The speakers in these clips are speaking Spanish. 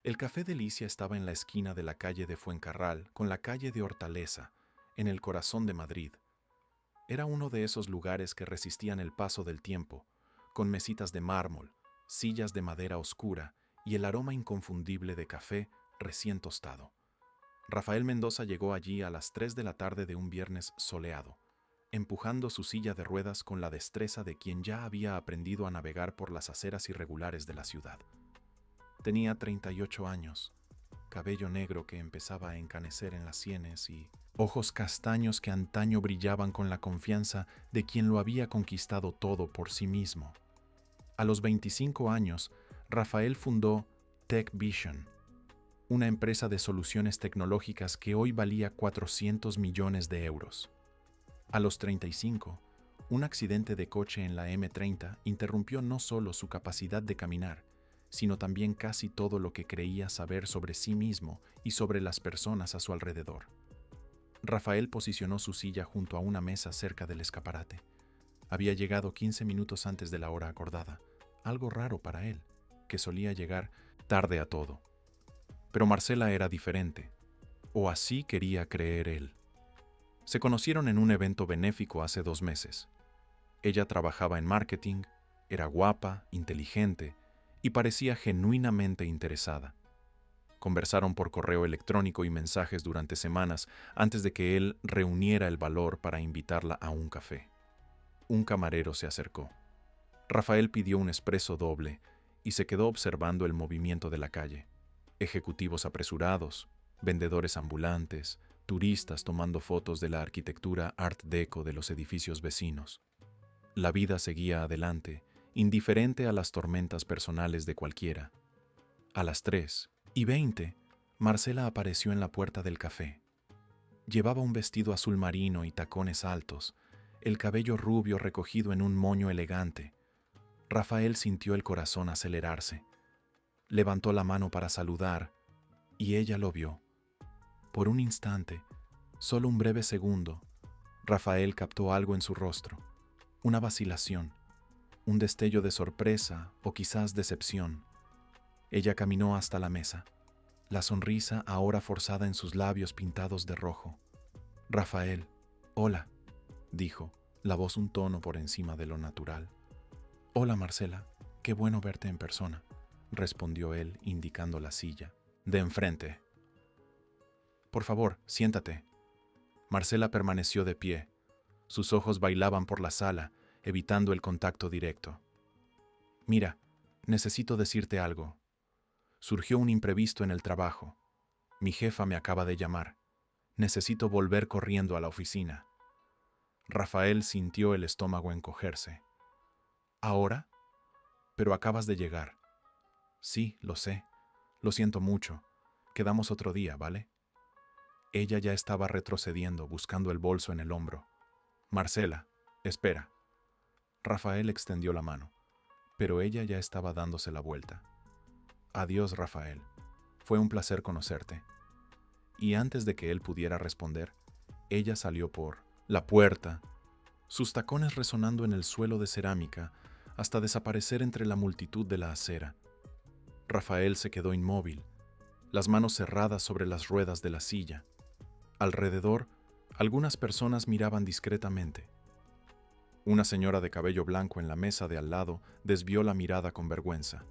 El Café Delicia estaba en la esquina de la calle de Fuencarral con la calle de Hortaleza, en el corazón de Madrid. Era uno de esos lugares que resistían el paso del tiempo, con mesitas de mármol, sillas de madera oscura y el aroma inconfundible de café recién tostado. Rafael Mendoza llegó allí a las 3 de la tarde de un viernes soleado, empujando su silla de ruedas con la destreza de quien ya había aprendido a navegar por las aceras irregulares de la ciudad. Tenía 38 años, cabello negro que empezaba a encanecer en las sienes y ojos castaños que antaño brillaban con la confianza de quien lo había conquistado todo por sí mismo. A los 25 años, Rafael fundó Tech Vision, una empresa de soluciones tecnológicas que hoy valía 400 millones de euros. A los 35, un accidente de coche en la M30 interrumpió no solo su capacidad de caminar, sino también casi todo lo que creía saber sobre sí mismo y sobre las personas a su alrededor. Rafael posicionó su silla junto a una mesa cerca del escaparate. Había llegado 15 minutos antes de la hora acordada, algo raro para él, que solía llegar tarde a todo. Pero Marcela era diferente, o así quería creer él. Se conocieron en un evento benéfico hace 2 meses. Ella trabajaba en marketing, era guapa, inteligente y parecía genuinamente interesada. Conversaron por correo electrónico y mensajes durante semanas antes de que él reuniera el valor para invitarla a un café. Un camarero se acercó. Rafael pidió un espresso doble y se quedó observando el movimiento de la calle. Ejecutivos apresurados, vendedores ambulantes, turistas tomando fotos de la arquitectura Art Deco de los edificios vecinos. La vida seguía adelante, indiferente a las tormentas personales de cualquiera. A las 3:20, Marcela apareció en la puerta del café. Llevaba un vestido azul marino y tacones altos, el cabello rubio recogido en un moño elegante. Rafael sintió el corazón acelerarse. Levantó la mano para saludar, y ella lo vio. Por un instante, solo un breve segundo, Rafael captó algo en su rostro, una vacilación, un destello de sorpresa o quizás decepción. Ella caminó hasta la mesa, la sonrisa ahora forzada en sus labios pintados de rojo. Rafael, hola, dijo, la voz un tono por encima de lo natural. Hola, Marcela, qué bueno verte en persona, respondió él, indicando la silla. De enfrente. Por favor, siéntate. Marcela permaneció de pie. Sus ojos bailaban por la sala, evitando el contacto directo. Mira, necesito decirte algo. Surgió un imprevisto en el trabajo. Mi jefa me acaba de llamar. Necesito volver corriendo a la oficina. Rafael sintió el estómago encogerse. ¿Ahora? Pero acabas de llegar. Sí, lo sé. Lo siento mucho. Quedamos otro día, ¿vale? Ella ya estaba retrocediendo, buscando el bolso en el hombro. Marcela, espera. Rafael extendió la mano, pero ella ya estaba dándose la vuelta. Adiós, Rafael. Fue un placer conocerte. Y antes de que él pudiera responder, ella salió por la puerta, sus tacones resonando en el suelo de cerámica hasta desaparecer entre la multitud de la acera. Rafael se quedó inmóvil, las manos cerradas sobre las ruedas de la silla. Alrededor, algunas personas miraban discretamente. Una señora de cabello blanco en la mesa de al lado desvió la mirada con vergüenza.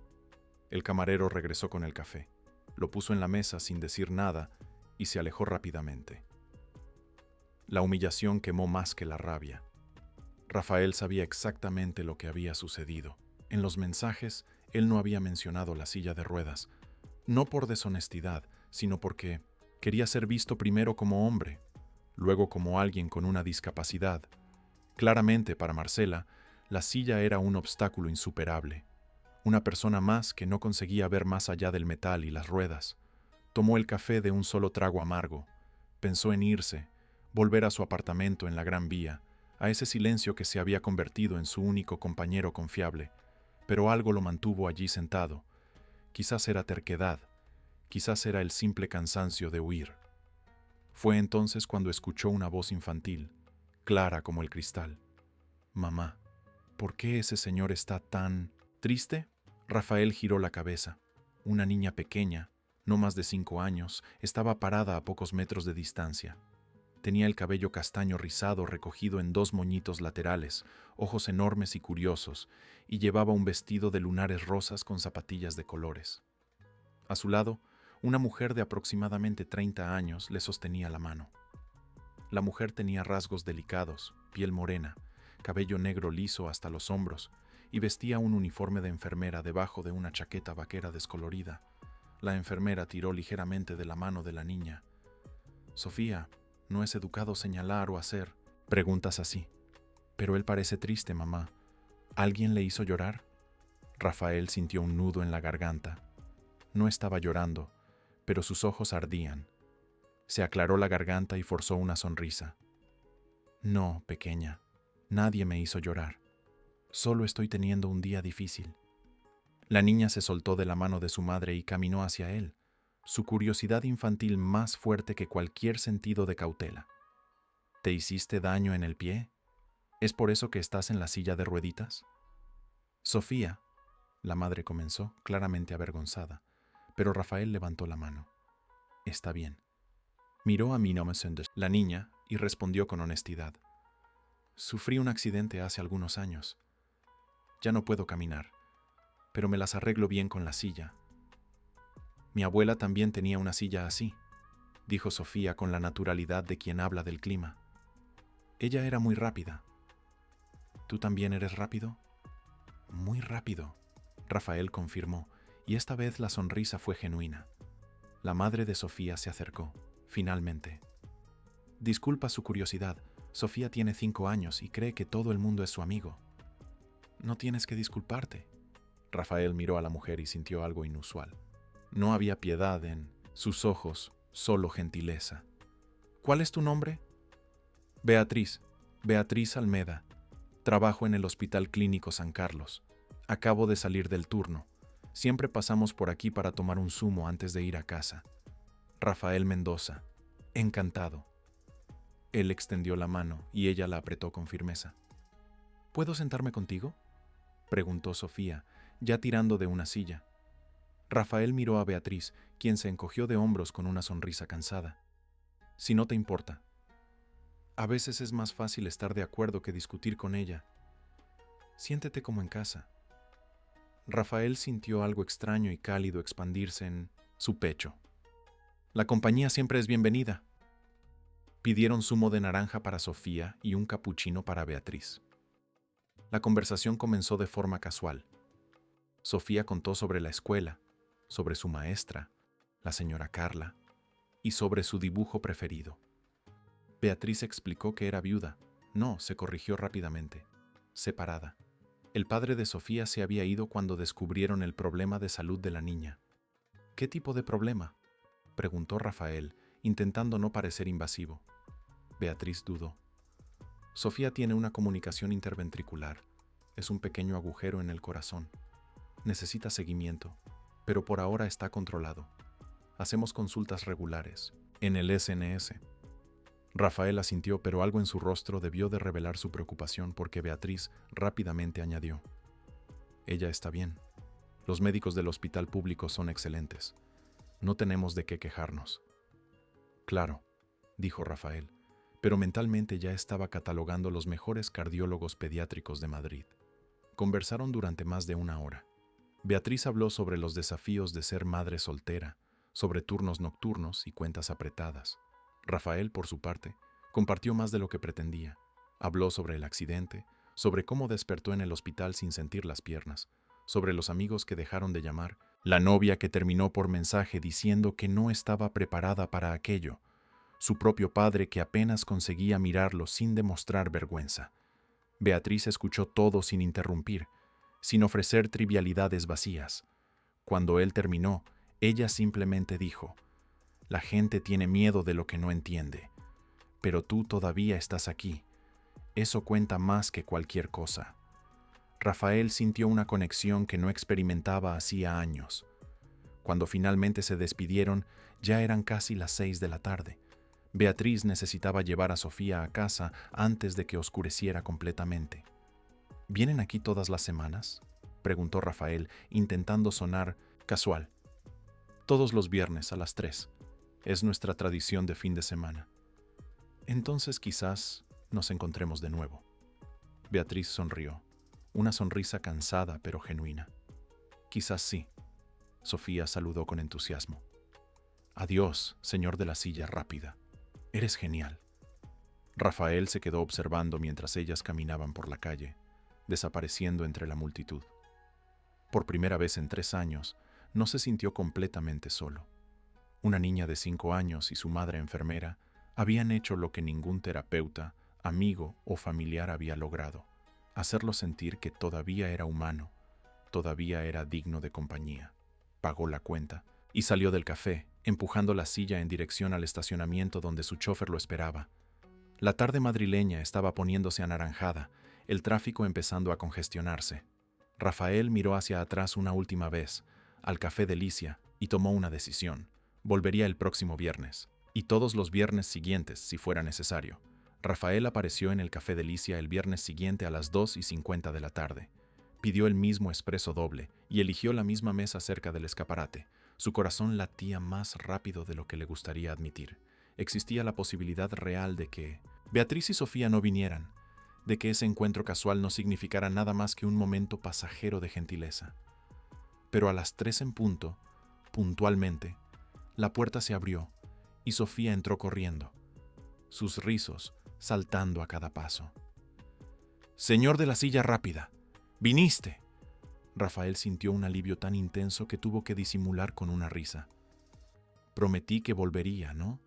El camarero regresó con el café, lo puso en la mesa sin decir nada y se alejó rápidamente. La humillación quemó más que la rabia. Rafael sabía exactamente lo que había sucedido. En los mensajes, él no había mencionado la silla de ruedas, no por deshonestidad, sino porque quería ser visto primero como hombre, luego como alguien con una discapacidad. Claramente, para Marcela, la silla era un obstáculo insuperable. Una persona más que no conseguía ver más allá del metal y las ruedas. Tomó el café de un solo trago amargo. Pensó en irse, volver a su apartamento en la Gran Vía, a ese silencio que se había convertido en su único compañero confiable, pero algo lo mantuvo allí sentado. Quizás era terquedad, quizás era el simple cansancio de huir. Fue entonces cuando escuchó una voz infantil, clara como el cristal. Mamá, ¿por qué ese señor está tan triste? Rafael giró la cabeza. Una niña pequeña, no más de 5 años, estaba parada a pocos metros de distancia. Tenía el cabello castaño rizado recogido en 2 moñitos laterales, ojos enormes y curiosos, y llevaba un vestido de lunares rosas con zapatillas de colores. A su lado, una mujer de aproximadamente 30 años le sostenía la mano. La mujer tenía rasgos delicados, piel morena, cabello negro liso hasta los hombros, y vestía un uniforme de enfermera debajo de una chaqueta vaquera descolorida. La enfermera tiró ligeramente de la mano de la niña. «Sofía, no es educado señalar o hacer preguntas así. Pero él parece triste, mamá. ¿Alguien le hizo llorar?» Rafael sintió un nudo en la garganta. No estaba llorando, pero sus ojos ardían. Se aclaró la garganta y forzó una sonrisa. «No, pequeña, nadie me hizo llorar. Solo estoy teniendo un día difícil». La niña se soltó de la mano de su madre y caminó hacia él, su curiosidad infantil más fuerte que cualquier sentido de cautela. «¿Te hiciste daño en el pie? ¿Es por eso que estás en la silla de rueditas?» «Sofía», la madre comenzó, claramente avergonzada, pero Rafael levantó la mano. «Está bien». Miró a la niña y respondió con honestidad. «Sufrí un accidente hace algunos años. Ya no puedo caminar, pero me las arreglo bien con la silla». «Mi abuela también tenía una silla así», dijo Sofía con la naturalidad de quien habla del clima. «Ella era muy rápida». «¿Tú también eres rápido?» «Muy rápido», Rafael confirmó, y esta vez la sonrisa fue genuina. La madre de Sofía se acercó, finalmente. «Disculpa su curiosidad, Sofía tiene 5 años y cree que todo el mundo es su amigo». «No tienes que disculparte». Rafael miró a la mujer y sintió algo inusual. No había piedad en sus ojos, solo gentileza. «¿Cuál es tu nombre?» «Beatriz, Beatriz Almeda. Trabajo en el Hospital Clínico San Carlos. Acabo de salir del turno. Siempre pasamos por aquí para tomar un zumo antes de ir a casa. Rafael Mendoza. Encantado». Él extendió la mano y ella la apretó con firmeza. «¿Puedo sentarme contigo?», preguntó Sofía, ya tirando de una silla. Rafael miró a Beatriz, quien se encogió de hombros con una sonrisa cansada. «Si no te importa». «A veces es más fácil estar de acuerdo que discutir con ella. Siéntete como en casa». Rafael sintió algo extraño y cálido expandirse en su pecho. «La compañía siempre es bienvenida». Pidieron zumo de naranja para Sofía y un capuchino para Beatriz. La conversación comenzó de forma casual. Sofía contó sobre la escuela, sobre su maestra, la señora Carla, y sobre su dibujo preferido. Beatriz explicó que era viuda. No, se corrigió rápidamente. Separada. El padre de Sofía se había ido cuando descubrieron el problema de salud de la niña. «¿Qué tipo de problema?», preguntó Rafael, intentando no parecer invasivo. Beatriz dudó. «Sofía tiene una comunicación interventricular. Es un pequeño agujero en el corazón. Necesita seguimiento, pero por ahora está controlado. Hacemos consultas regulares, en el SNS». Rafael asintió, pero algo en su rostro debió de revelar su preocupación porque Beatriz rápidamente añadió: «Ella está bien. Los médicos del hospital público son excelentes. No tenemos de qué quejarnos». «Claro», dijo Rafael, pero mentalmente ya estaba catalogando los mejores cardiólogos pediátricos de Madrid. Conversaron durante más de 1 hora. Beatriz habló sobre los desafíos de ser madre soltera, sobre turnos nocturnos y cuentas apretadas. Rafael, por su parte, compartió más de lo que pretendía. Habló sobre el accidente, sobre cómo despertó en el hospital sin sentir las piernas, sobre los amigos que dejaron de llamar, la novia que terminó por mensaje diciendo que no estaba preparada para aquello, su propio padre que apenas conseguía mirarlo sin demostrar vergüenza. Beatriz escuchó todo sin interrumpir, sin ofrecer trivialidades vacías. Cuando él terminó, ella simplemente dijo: «La gente tiene miedo de lo que no entiende, pero tú todavía estás aquí. Eso cuenta más que cualquier cosa». Rafael sintió una conexión que no experimentaba hacía años. Cuando finalmente se despidieron, ya eran casi las 6 de la tarde. Beatriz necesitaba llevar a Sofía a casa antes de que oscureciera completamente. «¿Vienen aquí todas las semanas?», preguntó Rafael, intentando sonar casual. Todos los viernes a las 3. Es nuestra tradición de fin de semana. Entonces quizás nos encontremos de nuevo. Beatriz sonrió, una sonrisa cansada pero genuina. Quizás sí. Sofía saludó con entusiasmo. Adiós, señor de la silla rápida. Eres genial. Rafael se quedó observando mientras ellas caminaban por la calle, desapareciendo entre la multitud. Por primera vez en 3 años, no se sintió completamente solo. Una niña de 5 años y su madre enfermera habían hecho lo que ningún terapeuta, amigo o familiar había logrado: hacerlo sentir que todavía era humano, todavía era digno de compañía. Pagó la cuenta y salió del café, empujando la silla en dirección al estacionamiento donde su chofer lo esperaba. La tarde madrileña estaba poniéndose anaranjada, el tráfico empezando a congestionarse. Rafael miró hacia atrás una última vez, al Café Delicia, y tomó una decisión. Volvería el próximo viernes, y todos los viernes siguientes, si fuera necesario. Rafael apareció en el Café Delicia el viernes siguiente a las 2:50 de la tarde. Pidió el mismo expreso doble y eligió la misma mesa cerca del escaparate. Su corazón latía más rápido de lo que le gustaría admitir. Existía la posibilidad real de que Beatriz y Sofía no vinieran, de que ese encuentro casual no significara nada más que un momento pasajero de gentileza. Pero a las 3 en punto, puntualmente, la puerta se abrió y Sofía entró corriendo, sus rizos saltando a cada paso. «Señor de la silla rápida, viniste». Rafael sintió un alivio tan intenso que tuvo que disimular con una risa. «Prometí que volvería, ¿no?».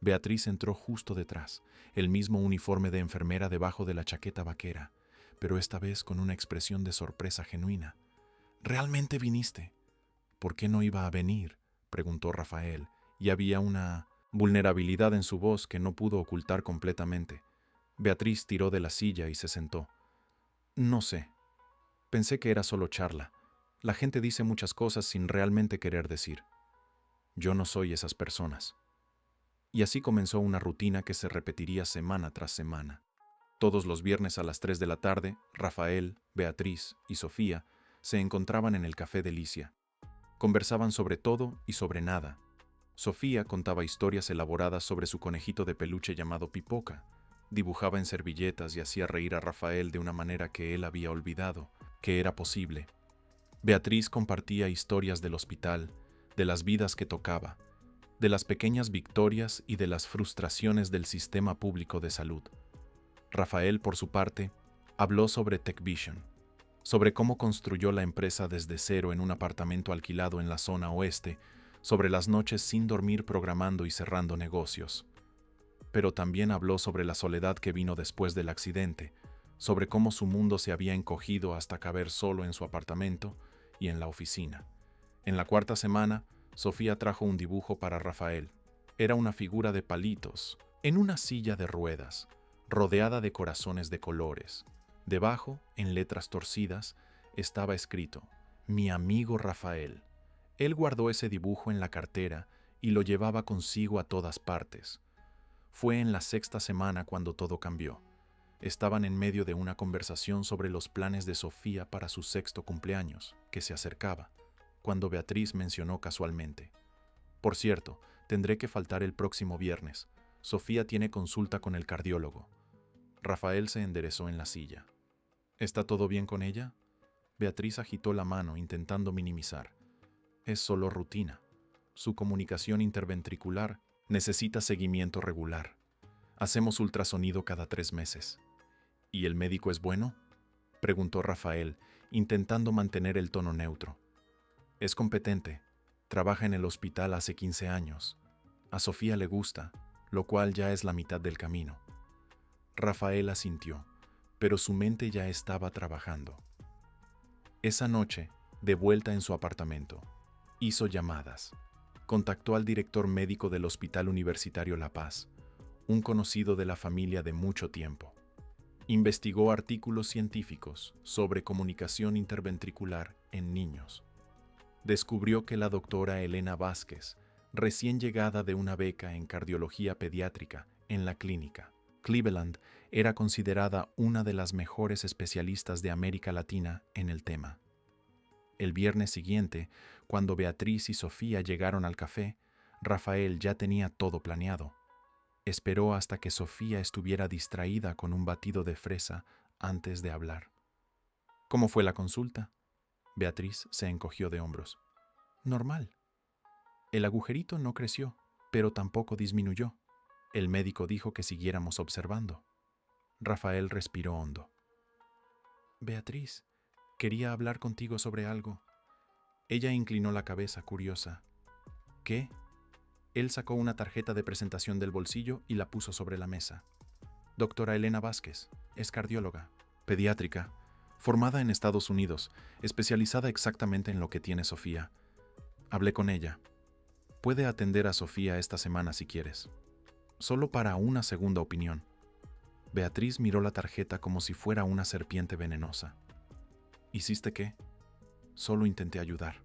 Beatriz entró justo detrás, el mismo uniforme de enfermera debajo de la chaqueta vaquera, pero esta vez con una expresión de sorpresa genuina. «¿Realmente viniste?». «¿Por qué no iba a venir?», preguntó Rafael, y había una vulnerabilidad en su voz que no pudo ocultar completamente. Beatriz tiró de la silla y se sentó. «No sé. Pensé que era solo charla. La gente dice muchas cosas sin realmente querer decir. Yo no soy esas personas». Y así comenzó una rutina que se repetiría semana tras semana. Todos los viernes a las 3 de la tarde, Rafael, Beatriz y Sofía se encontraban en el Café Delicia. Conversaban sobre todo y sobre nada. Sofía contaba historias elaboradas sobre su conejito de peluche llamado Pipoca. Dibujaba en servilletas y hacía reír a Rafael de una manera que él había olvidado que era posible. Beatriz compartía historias del hospital, de las vidas que tocaba, de las pequeñas victorias y de las frustraciones del sistema público de salud. Rafael, por su parte, habló sobre TechVision, sobre cómo construyó la empresa desde cero en un apartamento alquilado en la zona oeste, sobre las noches sin dormir programando y cerrando negocios. Pero también habló sobre la soledad que vino después del accidente, sobre cómo su mundo se había encogido hasta caber solo en su apartamento y en la oficina. En la 4ª semana, Sofía trajo un dibujo para Rafael. Era una figura de palitos, en una silla de ruedas, rodeada de corazones de colores. Debajo, en letras torcidas, estaba escrito: «Mi amigo Rafael». Él guardó ese dibujo en la cartera y lo llevaba consigo a todas partes. Fue en la 6ª semana cuando todo cambió. Estaban en medio de una conversación sobre los planes de Sofía para su 6º cumpleaños, que se acercaba, cuando Beatriz mencionó casualmente: «Por cierto, tendré que faltar el próximo viernes. Sofía tiene consulta con el cardiólogo». Rafael se enderezó en la silla. «¿Está todo bien con ella?». Beatriz agitó la mano intentando minimizar. «Es solo rutina. Su comunicación interventricular necesita seguimiento regular. Hacemos ultrasonido cada 3 meses». «¿Y el médico es bueno?», preguntó Rafael, intentando mantener el tono neutro. «Es competente. Trabaja en el hospital hace 15 años. A Sofía le gusta, lo cual ya es la mitad del camino». Rafael asintió, pero su mente ya estaba trabajando. Esa noche, de vuelta en su apartamento, hizo llamadas. Contactó al director médico del Hospital Universitario La Paz, un conocido de la familia de mucho tiempo. Investigó artículos científicos sobre comunicación interventricular en niños. Descubrió que la doctora Elena Vázquez, recién llegada de una beca en cardiología pediátrica en la clínica Cleveland, era considerada una de las mejores especialistas de América Latina en el tema. El viernes siguiente, Cuando Beatriz y Sofía llegaron al café, Rafael ya tenía todo planeado. Esperó hasta que Sofía estuviera distraída con un batido de fresa antes de hablar. ¿Cómo fue la consulta? Beatriz se encogió de hombros. Normal. El agujerito no creció, pero tampoco disminuyó. El médico dijo que siguiéramos observando. Rafael respiró hondo. Beatriz, quería hablar contigo sobre algo. Ella inclinó la cabeza, curiosa. ¿Qué? Él sacó una tarjeta de presentación del bolsillo y la puso sobre la mesa. Doctora Elena Vázquez, es cardióloga, pediátrica, formada en Estados Unidos, especializada exactamente en lo que tiene Sofía. Hablé con ella. Puede atender a Sofía esta semana si quieres. Solo para una segunda opinión. Beatriz miró la tarjeta como si fuera una serpiente venenosa. ¿Hiciste qué? Solo intenté ayudar.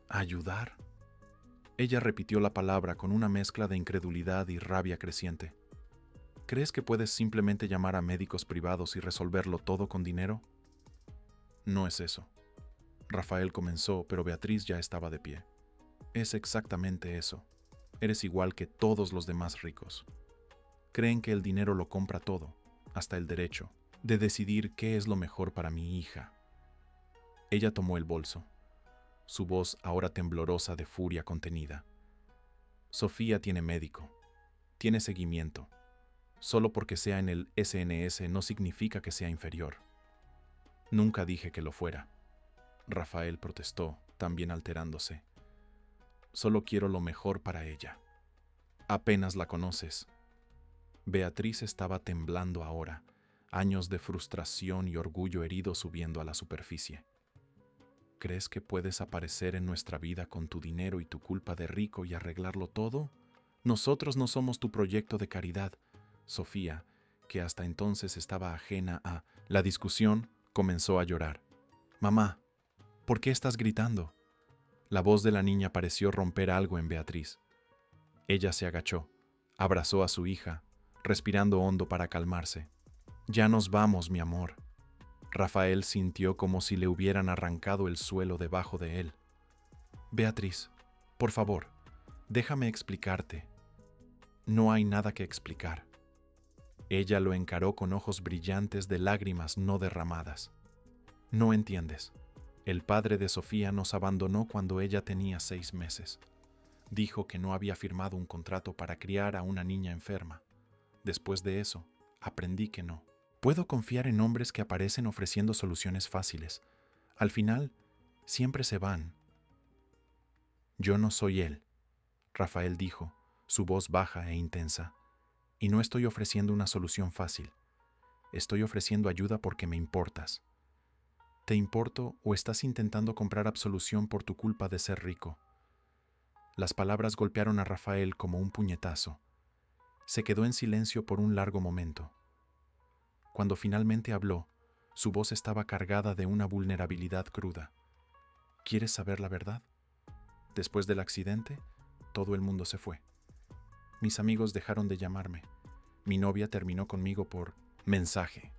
¿Ayudar? Ella repitió la palabra con una mezcla de incredulidad y rabia creciente. ¿Crees que puedes simplemente llamar a médicos privados y resolverlo todo con dinero? No es eso. Rafael comenzó, pero Beatriz ya estaba de pie. Es exactamente eso. Eres igual que todos los demás ricos. Creen que el dinero lo compra todo, hasta el derecho de decidir qué es lo mejor para mi hija. Ella tomó el bolso, su voz ahora temblorosa de furia contenida. Sofía tiene médico, tiene seguimiento. Solo porque sea en el SNS no significa que sea inferior. Nunca dije que lo fuera. Rafael protestó, también alterándose. Solo quiero lo mejor para ella. Apenas la conoces. Beatriz estaba temblando ahora, años de frustración y orgullo herido subiendo a la superficie. ¿Crees que puedes aparecer en nuestra vida con tu dinero y tu culpa de rico y arreglarlo todo? Nosotros no somos tu proyecto de caridad. Sofía, que hasta entonces estaba ajena a la discusión, comenzó a llorar. Mamá, ¿por qué estás gritando? La voz de la niña pareció romper algo en Beatriz. Ella se agachó, abrazó a su hija, respirando hondo para calmarse. Ya nos vamos, mi amor. Rafael sintió como si le hubieran arrancado el suelo debajo de él. Beatriz, por favor, déjame explicarte. No hay nada que explicar. Ella lo encaró con ojos brillantes de lágrimas no derramadas. No entiendes. El padre de Sofía nos abandonó cuando ella tenía 6 meses. Dijo que no había firmado un contrato para criar a una niña enferma. Después de eso, aprendí que no. Puedo confiar en hombres que aparecen ofreciendo soluciones fáciles. Al final, siempre se van. Yo no soy él, Rafael dijo, su voz baja e intensa. Y no estoy ofreciendo una solución fácil. Estoy ofreciendo ayuda porque me importas. ¿Te importo o estás intentando comprar absolución por tu culpa de ser rico? Las palabras golpearon a Rafael como un puñetazo. Se quedó en silencio por un largo momento. Cuando finalmente habló, su voz estaba cargada de una vulnerabilidad cruda. ¿Quieres saber la verdad? Después del accidente, todo el mundo se fue. Mis amigos dejaron de llamarme. Mi novia terminó conmigo por mensaje.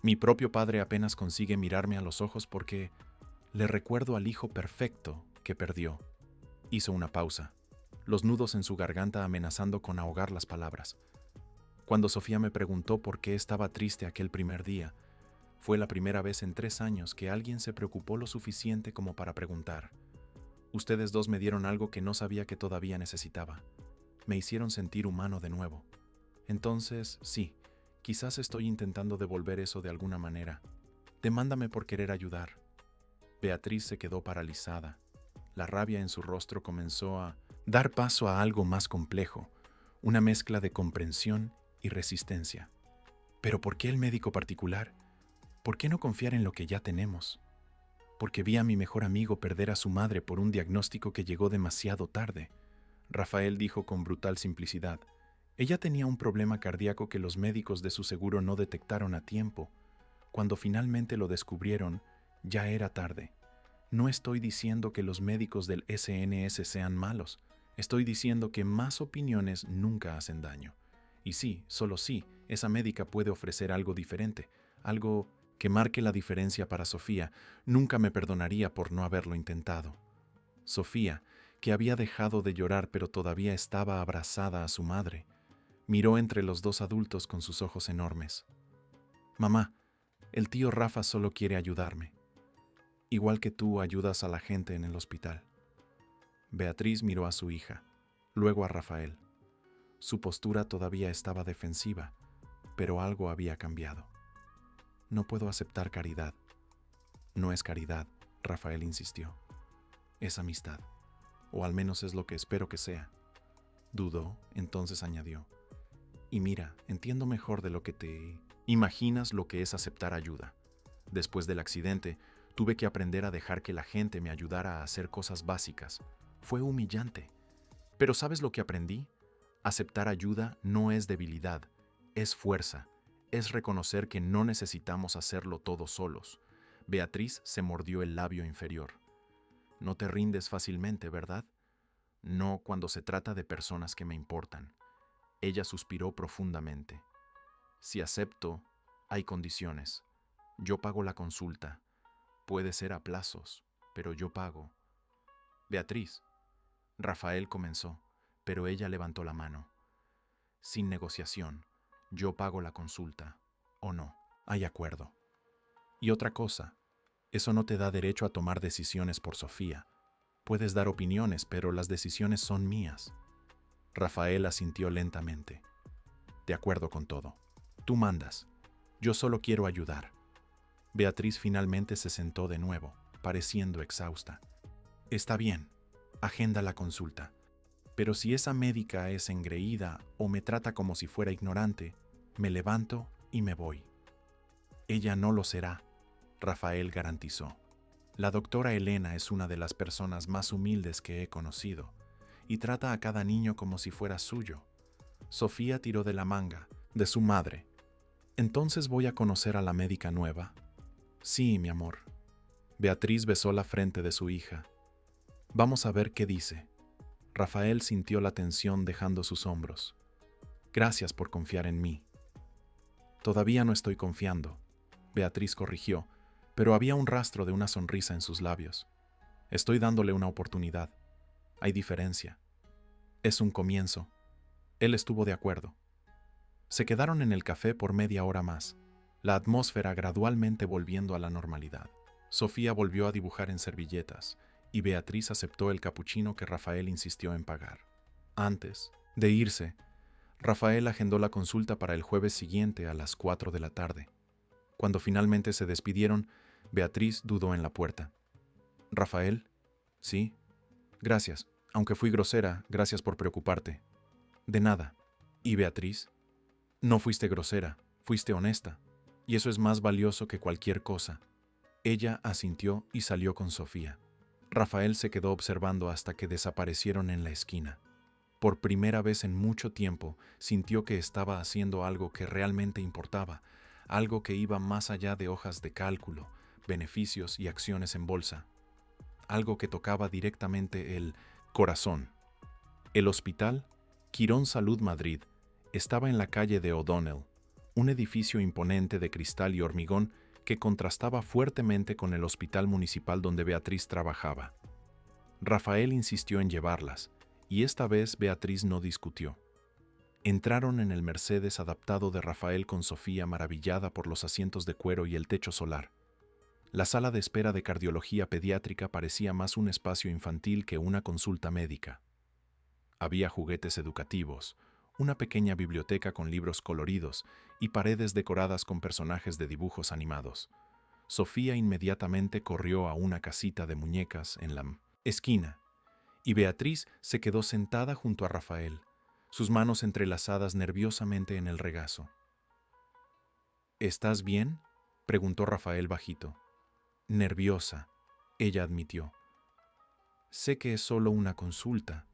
Mi propio padre apenas consigue mirarme a los ojos porque le recuerdo al hijo perfecto que perdió. Hizo una pausa, los nudos en su garganta amenazando con ahogar las palabras. Cuando Sofía me preguntó por qué estaba triste aquel primer día, fue la primera vez en 3 años que alguien se preocupó lo suficiente como para preguntar. Ustedes dos me dieron algo que no sabía que todavía necesitaba. Me hicieron sentir humano de nuevo. Entonces, sí, quizás estoy intentando devolver eso de alguna manera. Demándame por querer ayudar. Beatriz se quedó paralizada. La rabia en su rostro comenzó a dar paso a algo más complejo, una mezcla de comprensión y resistencia. ¿Pero por qué el médico particular? ¿Por qué no confiar en lo que ya tenemos? Porque vi a mi mejor amigo perder a su madre por un diagnóstico que llegó demasiado tarde. Rafael dijo con brutal simplicidad. Ella tenía un problema cardíaco que los médicos de su seguro no detectaron a tiempo. Cuando finalmente lo descubrieron, ya era tarde. No estoy diciendo que los médicos del SNS sean malos. Estoy diciendo que más opiniones nunca hacen daño. Y sí, solo sí, esa médica puede ofrecer algo diferente, algo que marque la diferencia para Sofía. Nunca me perdonaría por no haberlo intentado. Sofía, que había dejado de llorar pero todavía estaba abrazada a su madre, miró entre los dos adultos con sus ojos enormes. Mamá, el tío Rafa solo quiere ayudarme. Igual que tú ayudas a la gente en el hospital. Beatriz miró a su hija, luego a Rafael. Su postura todavía estaba defensiva, pero algo había cambiado. No puedo aceptar caridad. No es caridad, Rafael insistió. Es amistad, o al menos es lo que espero que sea. Dudó, entonces añadió. Y mira, entiendo mejor de lo que te imaginas lo que es aceptar ayuda. Después del accidente, tuve que aprender a dejar que la gente me ayudara a hacer cosas básicas. Fue humillante. Pero ¿sabes lo que aprendí? Aceptar ayuda no es debilidad, es fuerza. Es reconocer que no necesitamos hacerlo todos solos. Beatriz se mordió el labio inferior. No te rindes fácilmente, ¿verdad? No cuando se trata de personas que me importan. Ella suspiró profundamente. Si acepto, hay condiciones. Yo pago la consulta. Puede ser a plazos, pero yo pago. Beatriz. Rafael comenzó, pero ella levantó la mano. Sin negociación, yo pago la consulta. ¿O no? Hay acuerdo. Y otra cosa, eso no te da derecho a tomar decisiones por Sofía. Puedes dar opiniones, pero las decisiones son mías. Rafael asintió lentamente. De acuerdo con todo. Tú mandas. Yo solo quiero ayudar. Beatriz finalmente se sentó de nuevo, pareciendo exhausta. Está bien, agenda la consulta. Pero si esa médica es engreída o me trata como si fuera ignorante, me levanto y me voy. Ella no lo será, Rafael garantizó. La doctora Elena es una de las personas más humildes que he conocido y trata a cada niño como si fuera suyo. Sofía tiró de la manga, de su madre. ¿Entonces voy a conocer a la médica nueva? Sí, mi amor. Beatriz besó la frente de su hija. Vamos a ver qué dice. Rafael sintió la tensión dejando sus hombros. Gracias por confiar en mí. Todavía no estoy confiando, Beatriz corrigió, pero había un rastro de una sonrisa en sus labios. Estoy dándole una oportunidad. Hay diferencia. Es un comienzo. Él estuvo de acuerdo. Se quedaron en el café por media hora más, la atmósfera gradualmente volviendo a la normalidad. Sofía volvió a dibujar en servilletas, y Beatriz aceptó el capuchino que Rafael insistió en pagar. Antes de irse, Rafael agendó la consulta para el jueves siguiente a las 4 de la tarde. Cuando finalmente se despidieron, Beatriz dudó en la puerta. ¿Rafael? Sí. Gracias. Aunque fui grosera, gracias por preocuparte. De nada. ¿Y Beatriz? No fuiste grosera, fuiste honesta. Y eso es más valioso que cualquier cosa. Ella asintió y salió con Sofía. Rafael se quedó observando hasta que desaparecieron en la esquina. Por primera vez en mucho tiempo, sintió que estaba haciendo algo que realmente importaba, algo que iba más allá de hojas de cálculo, beneficios y acciones en bolsa. Algo que tocaba directamente el corazón. El hospital, Quirón Salud Madrid, estaba en la calle de O'Donnell, un edificio imponente de cristal y hormigón que contrastaba fuertemente con el hospital municipal donde Beatriz trabajaba. Rafael insistió en llevarlas, y esta vez Beatriz no discutió. Entraron en el Mercedes adaptado de Rafael con Sofía maravillada por los asientos de cuero y el techo solar. La sala de espera de cardiología pediátrica parecía más un espacio infantil que una consulta médica. Había juguetes educativos, una pequeña biblioteca con libros coloridos y paredes decoradas con personajes de dibujos animados. Sofía inmediatamente corrió a una casita de muñecas en la esquina, y Beatriz se quedó sentada junto a Rafael, sus manos entrelazadas nerviosamente en el regazo. ¿Estás bien?, preguntó Rafael bajito. Nerviosa, ella admitió. Sé que es solo una consulta,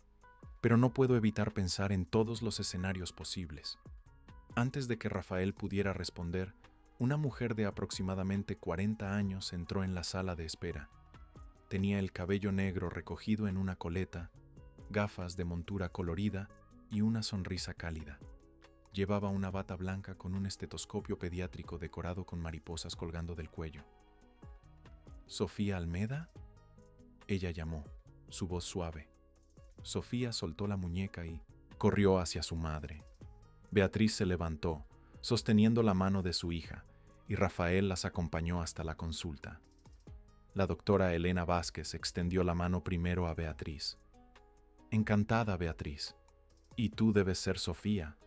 pero no puedo evitar pensar en todos los escenarios posibles. Antes de que Rafael pudiera responder, una mujer de aproximadamente 40 años entró en la sala de espera. Tenía el cabello negro recogido en una coleta, gafas de montura colorida y una sonrisa cálida. Llevaba una bata blanca con un estetoscopio pediátrico decorado con mariposas colgando del cuello. ¿Sofía Almeda?, ella llamó. su voz suave. Sofía soltó la muñeca y corrió hacia su madre. Beatriz se levantó, sosteniendo la mano de su hija, y Rafael las acompañó hasta la consulta. La doctora Elena Vázquez extendió la mano primero a Beatriz. Encantada, Beatriz. Y tú debes ser Sofía.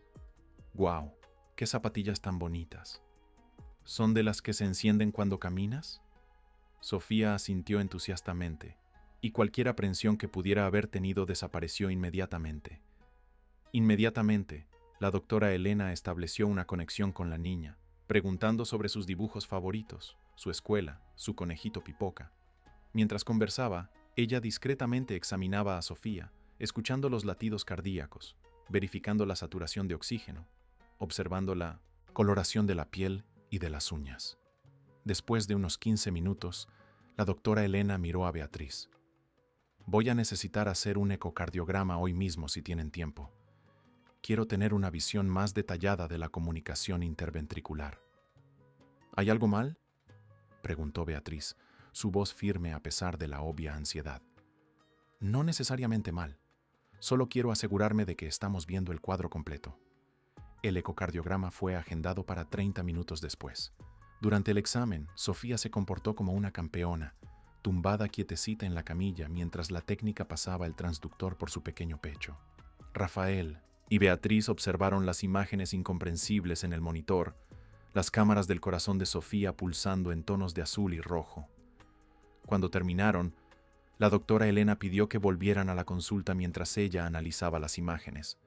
¡Guau! ¡Qué zapatillas tan bonitas! ¿Son de las que se encienden cuando caminas? Sofía asintió entusiastamente, y cualquier aprensión que pudiera haber tenido desapareció inmediatamente. Inmediatamente, la doctora Elena estableció una conexión con la niña, preguntando sobre sus dibujos favoritos, su escuela, su conejito Pipoca. Mientras conversaba, ella discretamente examinaba a Sofía, escuchando los latidos cardíacos, verificando la saturación de oxígeno, observando la coloración de la piel y de las uñas. Después de unos 15 minutos, la doctora Elena miró a Beatriz. Voy a necesitar hacer un ecocardiograma hoy mismo si tienen tiempo. Quiero tener una visión más detallada de la comunicación interventricular. ¿Hay algo mal?, preguntó Beatriz, su voz firme a pesar de la obvia ansiedad. No necesariamente mal. Solo quiero asegurarme de que estamos viendo el cuadro completo. El ecocardiograma fue agendado para 30 minutos después. Durante el examen, Sofía se comportó como una campeona, tumbada quietecita en la camilla mientras la técnica pasaba el transductor por su pequeño pecho. Rafael y Beatriz observaron las imágenes incomprensibles en el monitor, las cámaras del corazón de Sofía pulsando en tonos de azul y rojo. Cuando terminaron, la doctora Elena pidió que volvieran a la consulta mientras ella analizaba las imágenes.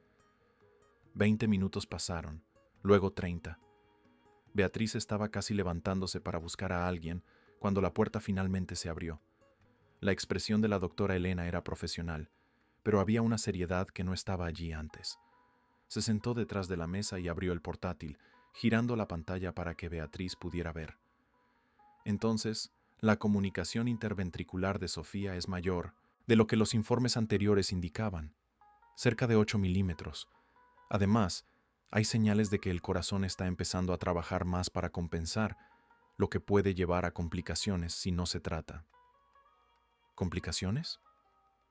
20 minutos pasaron, luego 30. Beatriz estaba casi levantándose para buscar a alguien cuando la puerta finalmente se abrió. La expresión de la doctora Elena era profesional, pero había una seriedad que no estaba allí antes. Se sentó detrás de la mesa y abrió el portátil, girando la pantalla para que Beatriz pudiera ver. Entonces, la comunicación interventricular de Sofía es mayor de lo que los informes anteriores indicaban, cerca de 8 milímetros. Además, hay señales de que el corazón está empezando a trabajar más para compensar, lo que puede llevar a complicaciones si no se trata. ¿Complicaciones?,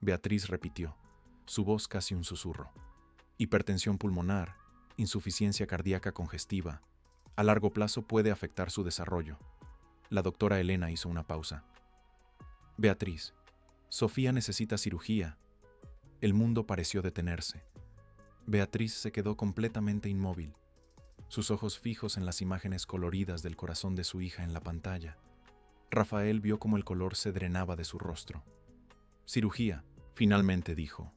Beatriz repitió, su voz casi un susurro. Hipertensión pulmonar, insuficiencia cardíaca congestiva. A largo plazo puede afectar su desarrollo. La doctora Elena hizo una pausa. Beatriz, Sofía necesita cirugía. El mundo pareció detenerse. Beatriz se quedó completamente inmóvil, sus ojos fijos en las imágenes coloridas del corazón de su hija en la pantalla. Rafael vio cómo el color se drenaba de su rostro. Cirugía, finalmente dijo.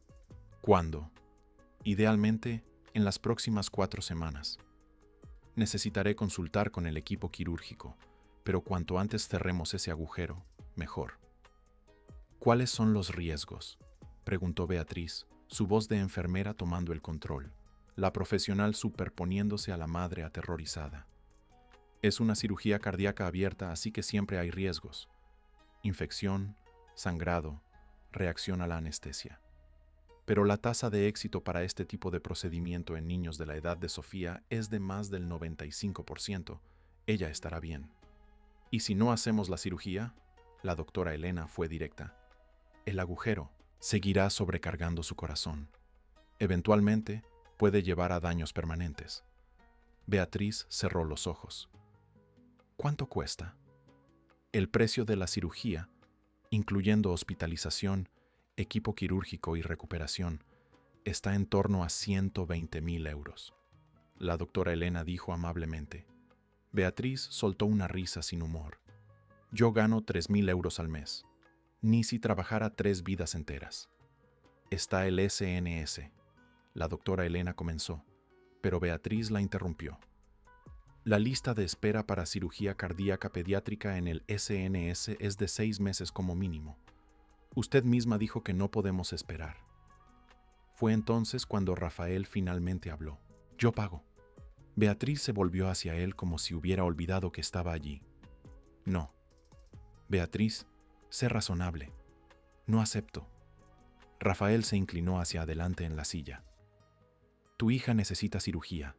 ¿Cuándo? Idealmente, en las próximas 4 semanas. Necesitaré consultar con el equipo quirúrgico, pero cuanto antes cerremos ese agujero, mejor. ¿Cuáles son los riesgos?, preguntó Beatriz, su voz de enfermera tomando el control, la profesional superponiéndose a la madre aterrorizada. Es una cirugía cardíaca abierta, así que siempre hay riesgos. Infección, sangrado, reacción a la anestesia. Pero la tasa de éxito para este tipo de procedimiento en niños de la edad de Sofía es de más del 95%. Ella estará bien. ¿Y si no hacemos la cirugía?, la doctora Elena fue directa. El agujero seguirá sobrecargando su corazón. Eventualmente, puede llevar a daños permanentes. Beatriz cerró los ojos. ¿Cuánto cuesta? El precio de la cirugía, incluyendo hospitalización, equipo quirúrgico y recuperación, está en torno a 120.000 euros. La doctora Elena dijo amablemente. Beatriz soltó una risa sin humor. Yo gano 3.000 euros al mes, ni si trabajara 3 vidas enteras. Está el SNS. La doctora Elena comenzó, pero Beatriz la interrumpió. La lista de espera para cirugía cardíaca pediátrica en el SNS es de 6 meses como mínimo. Usted misma dijo que no podemos esperar. Fue entonces cuando Rafael finalmente habló. Yo pago. Beatriz se volvió hacia él como si hubiera olvidado que estaba allí. No. Beatriz, sé razonable. No acepto. Rafael se inclinó hacia adelante en la silla. Tu hija necesita cirugía.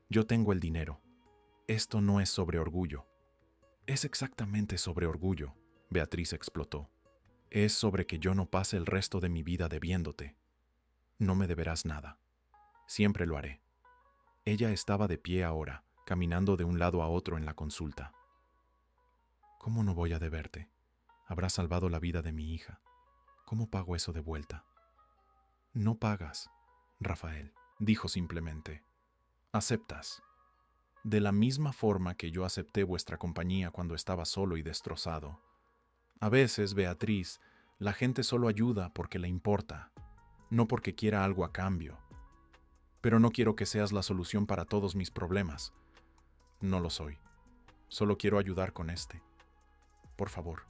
Yo tengo el dinero. Esto no es sobre orgullo. Es exactamente sobre orgullo, Beatriz explotó. Es sobre que yo no pase el resto de mi vida debiéndote. No me deberás nada. Siempre lo haré. Ella estaba de pie ahora, caminando de un lado a otro en la consulta. ¿Cómo no voy a deberte? Habrás salvado la vida de mi hija. ¿Cómo pago eso de vuelta? No pagas, Rafael, dijo simplemente. Aceptas. De la misma forma que yo acepté vuestra compañía cuando estaba solo y destrozado. A veces, Beatriz, la gente solo ayuda porque le importa, no porque quiera algo a cambio. Pero no quiero que seas la solución para todos mis problemas. No lo soy. Solo quiero ayudar con este. Por favor.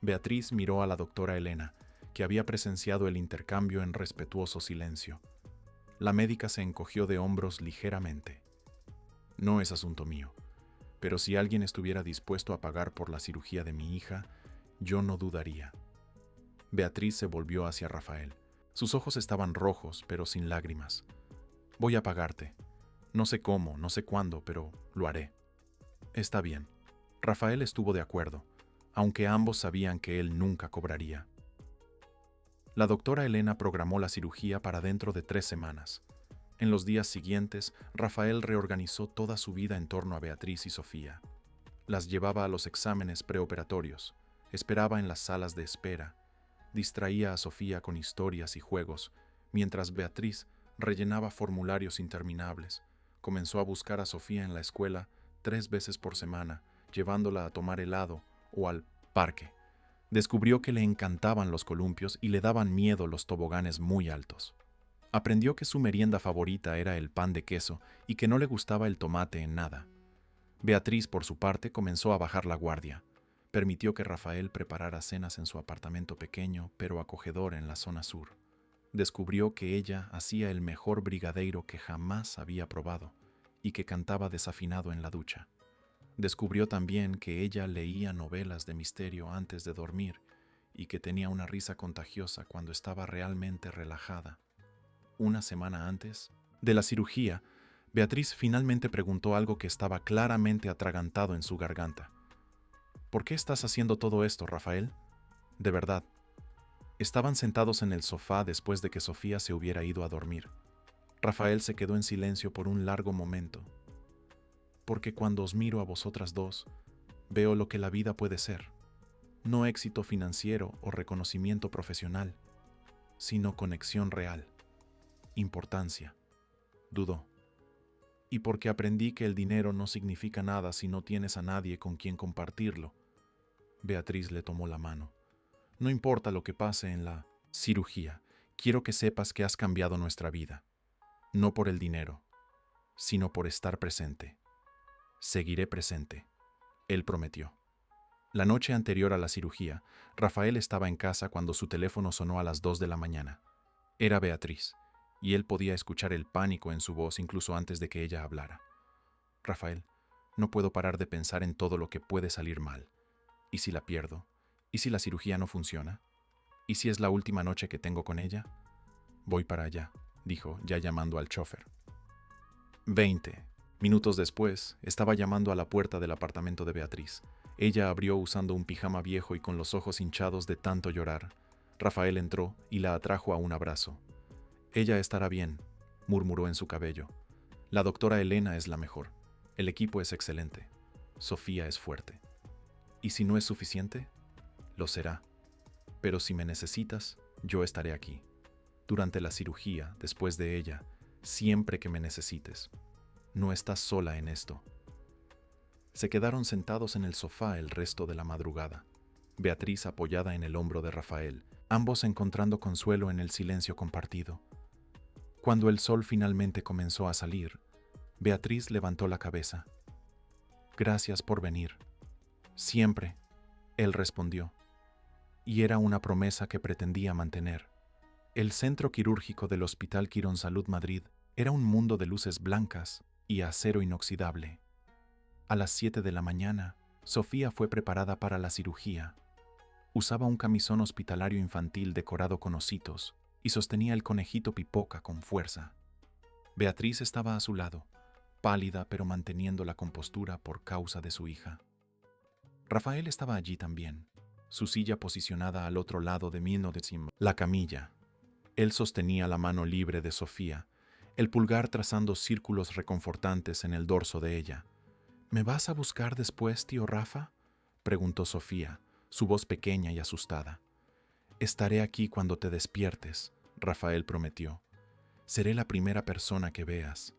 Beatriz miró a la doctora Elena, que había presenciado el intercambio en respetuoso silencio. La médica se encogió de hombros ligeramente. No es asunto mío, pero si alguien estuviera dispuesto a pagar por la cirugía de mi hija, yo no dudaría. Beatriz se volvió hacia Rafael. Sus ojos estaban rojos, pero sin lágrimas. Voy a pagarte. No sé cómo, no sé cuándo, pero lo haré. Está bien. Rafael estuvo de acuerdo, aunque ambos sabían que él nunca cobraría. La doctora Elena programó la cirugía para dentro de 3 semanas. En los días siguientes, Rafael reorganizó toda su vida en torno a Beatriz y Sofía. Las llevaba a los exámenes preoperatorios, esperaba en las salas de espera, distraía a Sofía con historias y juegos, mientras Beatriz rellenaba formularios interminables. Comenzó a buscar a Sofía en la escuela 3 veces por semana, llevándola a tomar helado o al parque. Descubrió que le encantaban los columpios y le daban miedo los toboganes muy altos. Aprendió que su merienda favorita era el pan de queso y que no le gustaba el tomate en nada. Beatriz, por su parte, comenzó a bajar la guardia. Permitió que Rafael preparara cenas en su apartamento pequeño, pero acogedor en la zona sur. Descubrió que ella hacía el mejor brigadeiro que jamás había probado y que cantaba desafinado en la ducha. Descubrió también que ella leía novelas de misterio antes de dormir y que tenía una risa contagiosa cuando estaba realmente relajada. Una semana antes de la cirugía, Beatriz finalmente preguntó algo que estaba claramente atragantado en su garganta. ¿Por qué estás haciendo todo esto, Rafael? De verdad. Estaban sentados en el sofá después de que Sofía se hubiera ido a dormir. Rafael se quedó en silencio por un largo momento. Porque cuando os miro a vosotras dos, veo lo que la vida puede ser. No éxito financiero o reconocimiento profesional, sino conexión real. Importancia. Dudó. Y porque aprendí que el dinero no significa nada si no tienes a nadie con quien compartirlo. Beatriz le tomó la mano. No importa lo que pase en la cirugía, quiero que sepas que has cambiado nuestra vida. No por el dinero, sino por estar presente. Seguiré presente, él prometió. La noche anterior a la cirugía, Rafael estaba en casa cuando su teléfono sonó a las 2 de la mañana. Era Beatriz, y él podía escuchar el pánico en su voz incluso antes de que ella hablara. Rafael, no puedo parar de pensar en todo lo que puede salir mal. ¿Y si la pierdo? ¿Y si la cirugía no funciona? ¿Y si es la última noche que tengo con ella? Voy para allá, dijo, ya llamando al chofer. 20 minutos después, estaba llamando a la puerta del apartamento de Beatriz. Ella abrió usando un pijama viejo y con los ojos hinchados de tanto llorar. Rafael entró y la atrajo a un abrazo. Ella estará bien, murmuró en su cabello. La doctora Elena es la mejor. El equipo es excelente. Sofía es fuerte. ¿Y si no es suficiente? Lo será. Pero si me necesitas, yo estaré aquí. Durante la cirugía, después de ella, siempre que me necesites. No estás sola en esto. Se quedaron sentados en el sofá el resto de la madrugada. Beatriz apoyada en el hombro de Rafael, ambos encontrando consuelo en el silencio compartido. Cuando el sol finalmente comenzó a salir, Beatriz levantó la cabeza. Gracias por venir. Siempre, él respondió. Y era una promesa que pretendía mantener. El centro quirúrgico del Hospital Quirónsalud Madrid era un mundo de luces blancas y acero inoxidable. A las 7 de la mañana, Sofía fue preparada para la cirugía. Usaba un camisón hospitalario infantil decorado con ositos y sostenía el conejito Pipoca con fuerza. Beatriz estaba a su lado, pálida pero manteniendo la compostura por causa de su hija. Rafael estaba allí también. su silla posicionada al otro lado de la camilla. Él sostenía la mano libre de Sofía, el pulgar trazando círculos reconfortantes en el dorso de ella. ¿Me vas a buscar después, tío Rafa?, preguntó Sofía, su voz pequeña y asustada. Estaré aquí cuando te despiertes, Rafael prometió. Seré la primera persona que veas.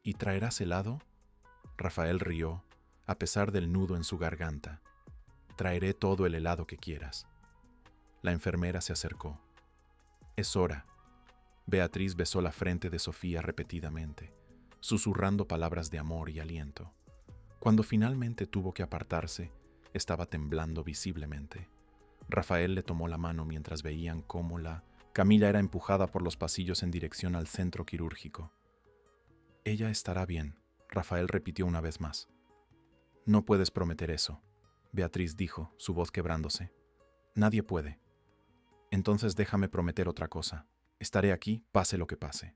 ¿Y traerás helado? Rafael rió, a pesar del nudo en su garganta. Traeré todo el helado que quieras. La enfermera se acercó. Es hora. Beatriz besó la frente de Sofía repetidamente, susurrando palabras de amor y aliento. Cuando finalmente tuvo que apartarse, estaba temblando visiblemente. Rafael le tomó la mano mientras veían cómo Camila era empujada por los pasillos en dirección al centro quirúrgico. Ella estará bien, Rafael repitió una vez más. No puedes prometer eso, Beatriz dijo, su voz quebrándose. Nadie puede. Entonces déjame prometer otra cosa. Estaré aquí, pase lo que pase.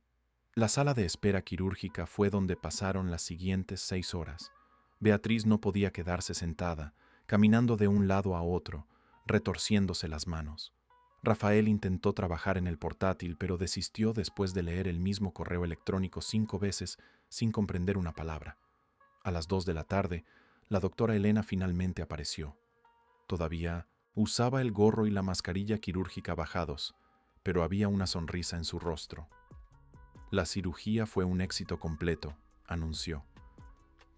La sala de espera quirúrgica fue donde pasaron las siguientes 6 horas. Beatriz no podía quedarse sentada, caminando de un lado a otro, retorciéndose las manos. Rafael intentó trabajar en el portátil, pero desistió después de leer el mismo correo electrónico 5 veces sin comprender una palabra. A las 2 de la tarde, la doctora Elena finalmente apareció. Todavía usaba el gorro y la mascarilla quirúrgica bajados, pero había una sonrisa en su rostro. La cirugía fue un éxito completo, anunció.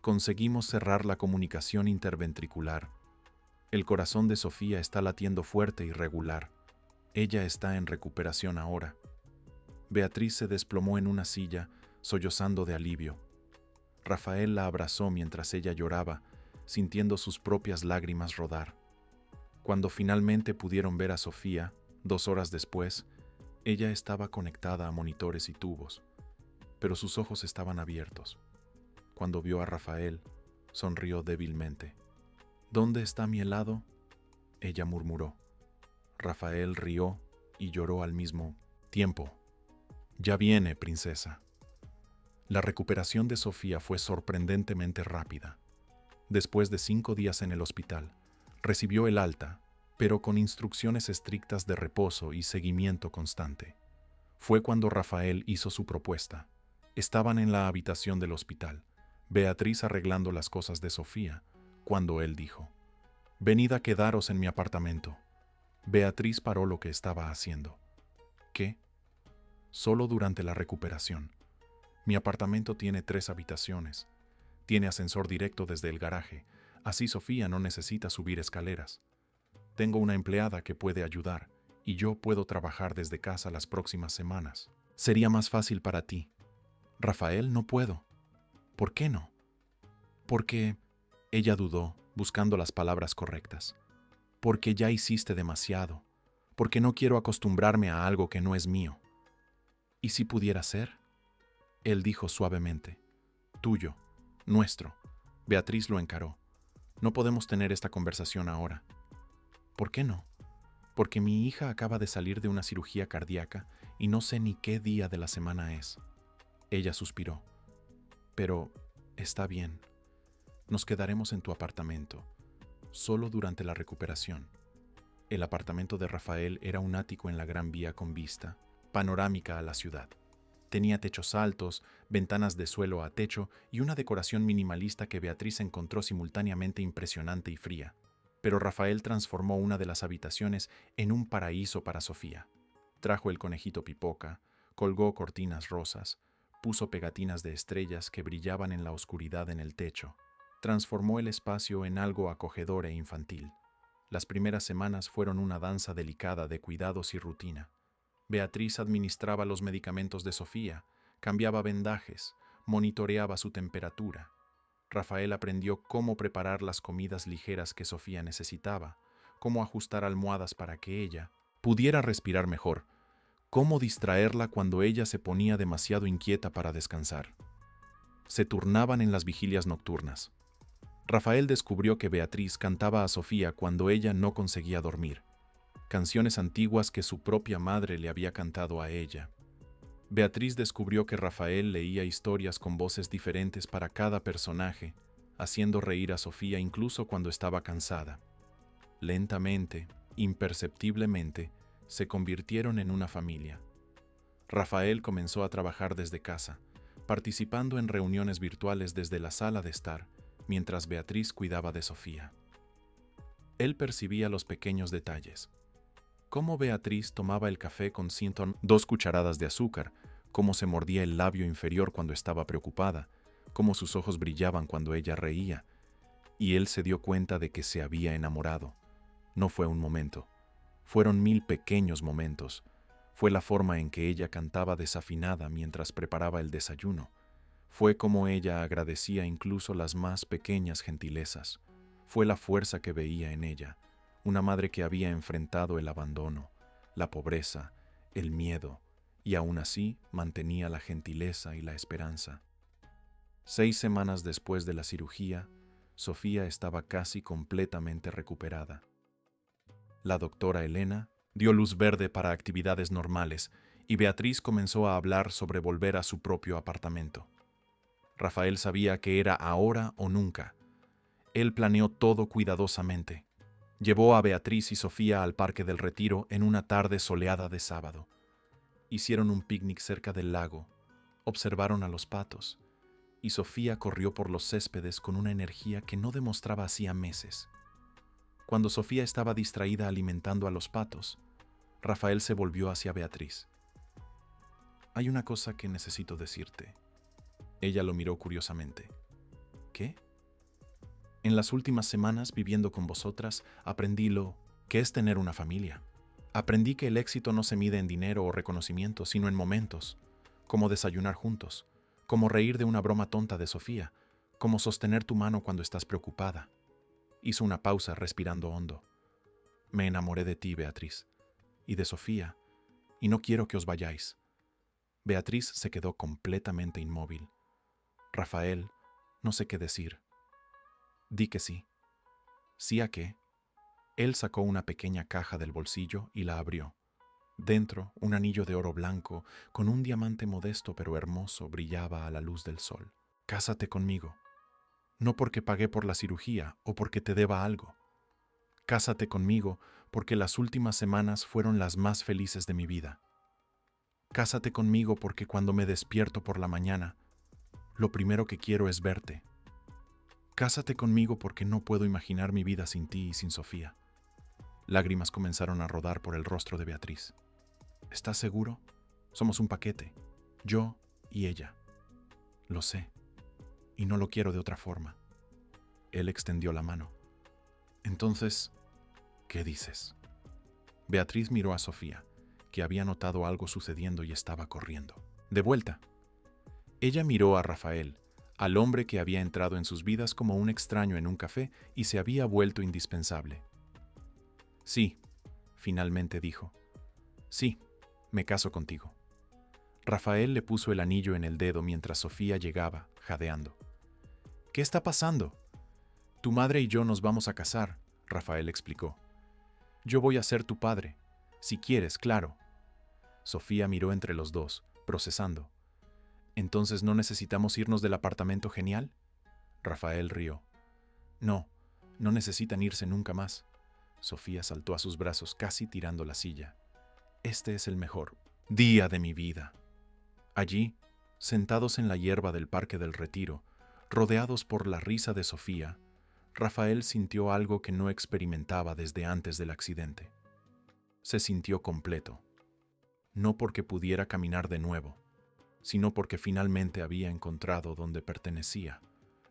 Conseguimos cerrar la comunicación interventricular. El corazón de Sofía está latiendo fuerte y regular. Ella está en recuperación ahora. Beatriz se desplomó en una silla, sollozando de alivio. Rafael la abrazó mientras ella lloraba, sintiendo sus propias lágrimas rodar. Cuando finalmente pudieron ver a Sofía, 2 horas después, ella estaba conectada a monitores y tubos, pero sus ojos estaban abiertos. Cuando vio a Rafael, sonrió débilmente. ¿Dónde está mi helado?, ella murmuró. Rafael rió y lloró al mismo tiempo. Ya viene, princesa. La recuperación de Sofía fue sorprendentemente rápida. Después de 5 días en el hospital, recibió el alta, pero con instrucciones estrictas de reposo y seguimiento constante. Fue cuando Rafael hizo su propuesta. Estaban en la habitación del hospital, Beatriz arreglando las cosas de Sofía, cuando él dijo: «Venid a quedaros en mi apartamento». Beatriz paró lo que estaba haciendo. ¿Qué? Solo durante la recuperación. Mi apartamento tiene 3 habitaciones. Tiene ascensor directo desde el garaje, así Sofía no necesita subir escaleras. Tengo una empleada que puede ayudar, y yo puedo trabajar desde casa las próximas semanas. Sería más fácil para ti. Rafael, no puedo. ¿Por qué no? Porque... Ella dudó, buscando las palabras correctas. Porque ya hiciste demasiado. Porque no quiero acostumbrarme a algo que no es mío. ¿Y si pudiera ser? Él dijo suavemente. Tuyo, nuestro. Beatriz lo encaró. No podemos tener esta conversación ahora. ¿Por qué no? Porque mi hija acaba de salir de una cirugía cardíaca y no sé ni qué día de la semana es. Ella suspiró. Pero está bien. Nos quedaremos en tu apartamento, solo durante la recuperación. El apartamento de Rafael era un ático en la Gran Vía con vista, panorámica a la ciudad. Tenía techos altos, ventanas de suelo a techo y una decoración minimalista que Beatriz encontró simultáneamente impresionante y fría. Pero Rafael transformó una de las habitaciones en un paraíso para Sofía. Trajo el conejito Pipoca, colgó cortinas rosas, puso pegatinas de estrellas que brillaban en la oscuridad en el techo. Transformó el espacio en algo acogedor e infantil. Las primeras semanas fueron una danza delicada de cuidados y rutina. Beatriz administraba los medicamentos de Sofía, cambiaba vendajes, monitoreaba su temperatura. Rafael aprendió cómo preparar las comidas ligeras que Sofía necesitaba, cómo ajustar almohadas para que ella pudiera respirar mejor, cómo distraerla cuando ella se ponía demasiado inquieta para descansar. Se turnaban en las vigilias nocturnas. Rafael descubrió que Beatriz cantaba a Sofía cuando ella no conseguía dormir, canciones antiguas que su propia madre le había cantado a ella. Beatriz descubrió que Rafael leía historias con voces diferentes para cada personaje, haciendo reír a Sofía incluso cuando estaba cansada. Lentamente, imperceptiblemente, se convirtieron en una familia. Rafael comenzó a trabajar desde casa, participando en reuniones virtuales desde la sala de estar, mientras Beatriz cuidaba de Sofía. Él percibía los pequeños detalles. Cómo Beatriz tomaba el café con 2 cucharadas de azúcar, cómo se mordía el labio inferior cuando estaba preocupada, cómo sus ojos brillaban cuando ella reía, y él se dio cuenta de que se había enamorado. No fue un momento, fueron 1000 pequeños momentos. Fue la forma en que ella cantaba desafinada mientras preparaba el desayuno. Fue como ella agradecía incluso las más pequeñas gentilezas. Fue la fuerza que veía en ella, una madre que había enfrentado el abandono, la pobreza, el miedo, y aún así mantenía la gentileza y la esperanza. 6 semanas después de la cirugía, Sofía estaba casi completamente recuperada. La doctora Elena dio luz verde para actividades normales y Beatriz comenzó a hablar sobre volver a su propio apartamento. Rafael sabía que era ahora o nunca. Él planeó todo cuidadosamente. Llevó a Beatriz y Sofía al Parque del Retiro en una tarde soleada de sábado. Hicieron un picnic cerca del lago, observaron a los patos, y Sofía corrió por los céspedes con una energía que no demostraba hacía meses. Cuando Sofía estaba distraída alimentando a los patos, Rafael se volvió hacia Beatriz. «Hay una cosa que necesito decirte». Ella lo miró curiosamente. «¿Qué?» «En las últimas semanas, viviendo con vosotras, aprendí lo que es tener una familia. Aprendí que el éxito no se mide en dinero o reconocimiento, sino en momentos, como desayunar juntos, como reír de una broma tonta de Sofía, como sostener tu mano cuando estás preocupada». Hizo una pausa, respirando hondo. «Me enamoré de ti, Beatriz, y de Sofía, y no quiero que os vayáis». Beatriz se quedó completamente inmóvil. Rafael, no sé qué decir. «Di que sí». «¿Sí a qué?» Él sacó una pequeña caja del bolsillo y la abrió. Dentro, un anillo de oro blanco, con un diamante modesto pero hermoso, brillaba a la luz del sol. «Cásate conmigo. No porque pagué por la cirugía o porque te deba algo. Cásate conmigo porque las últimas semanas fueron las más felices de mi vida. Cásate conmigo porque cuando me despierto por la mañana, lo primero que quiero es verte. Cásate conmigo porque no puedo imaginar mi vida sin ti y sin Sofía». Lágrimas comenzaron a rodar por el rostro de Beatriz. «¿Estás seguro? Somos un paquete, yo y ella». «Lo sé, y no lo quiero de otra forma». Él extendió la mano. «Entonces, ¿qué dices?» Beatriz miró a Sofía, que había notado algo sucediendo y estaba corriendo. «De vuelta». Ella miró a Rafael, al hombre que había entrado en sus vidas como un extraño en un café y se había vuelto indispensable. «Sí», finalmente dijo. «Sí, me caso contigo». Rafael le puso el anillo en el dedo mientras Sofía llegaba, jadeando. «¿Qué está pasando?» «Tu madre y yo nos vamos a casar», Rafael explicó. «Yo voy a ser tu padre, si quieres, claro». Sofía miró entre los dos, procesando. «¿Entonces no necesitamos irnos del apartamento genial?» Rafael rió. No necesitan irse nunca más». Sofía saltó a sus brazos, casi tirando la silla. «Este es el mejor día de mi vida». Allí, sentados en la hierba del Parque del Retiro, rodeados por la risa de Sofía, Rafael sintió algo que no experimentaba desde antes del accidente. Se sintió completo. No porque pudiera caminar de nuevo, sino porque finalmente había encontrado donde pertenecía,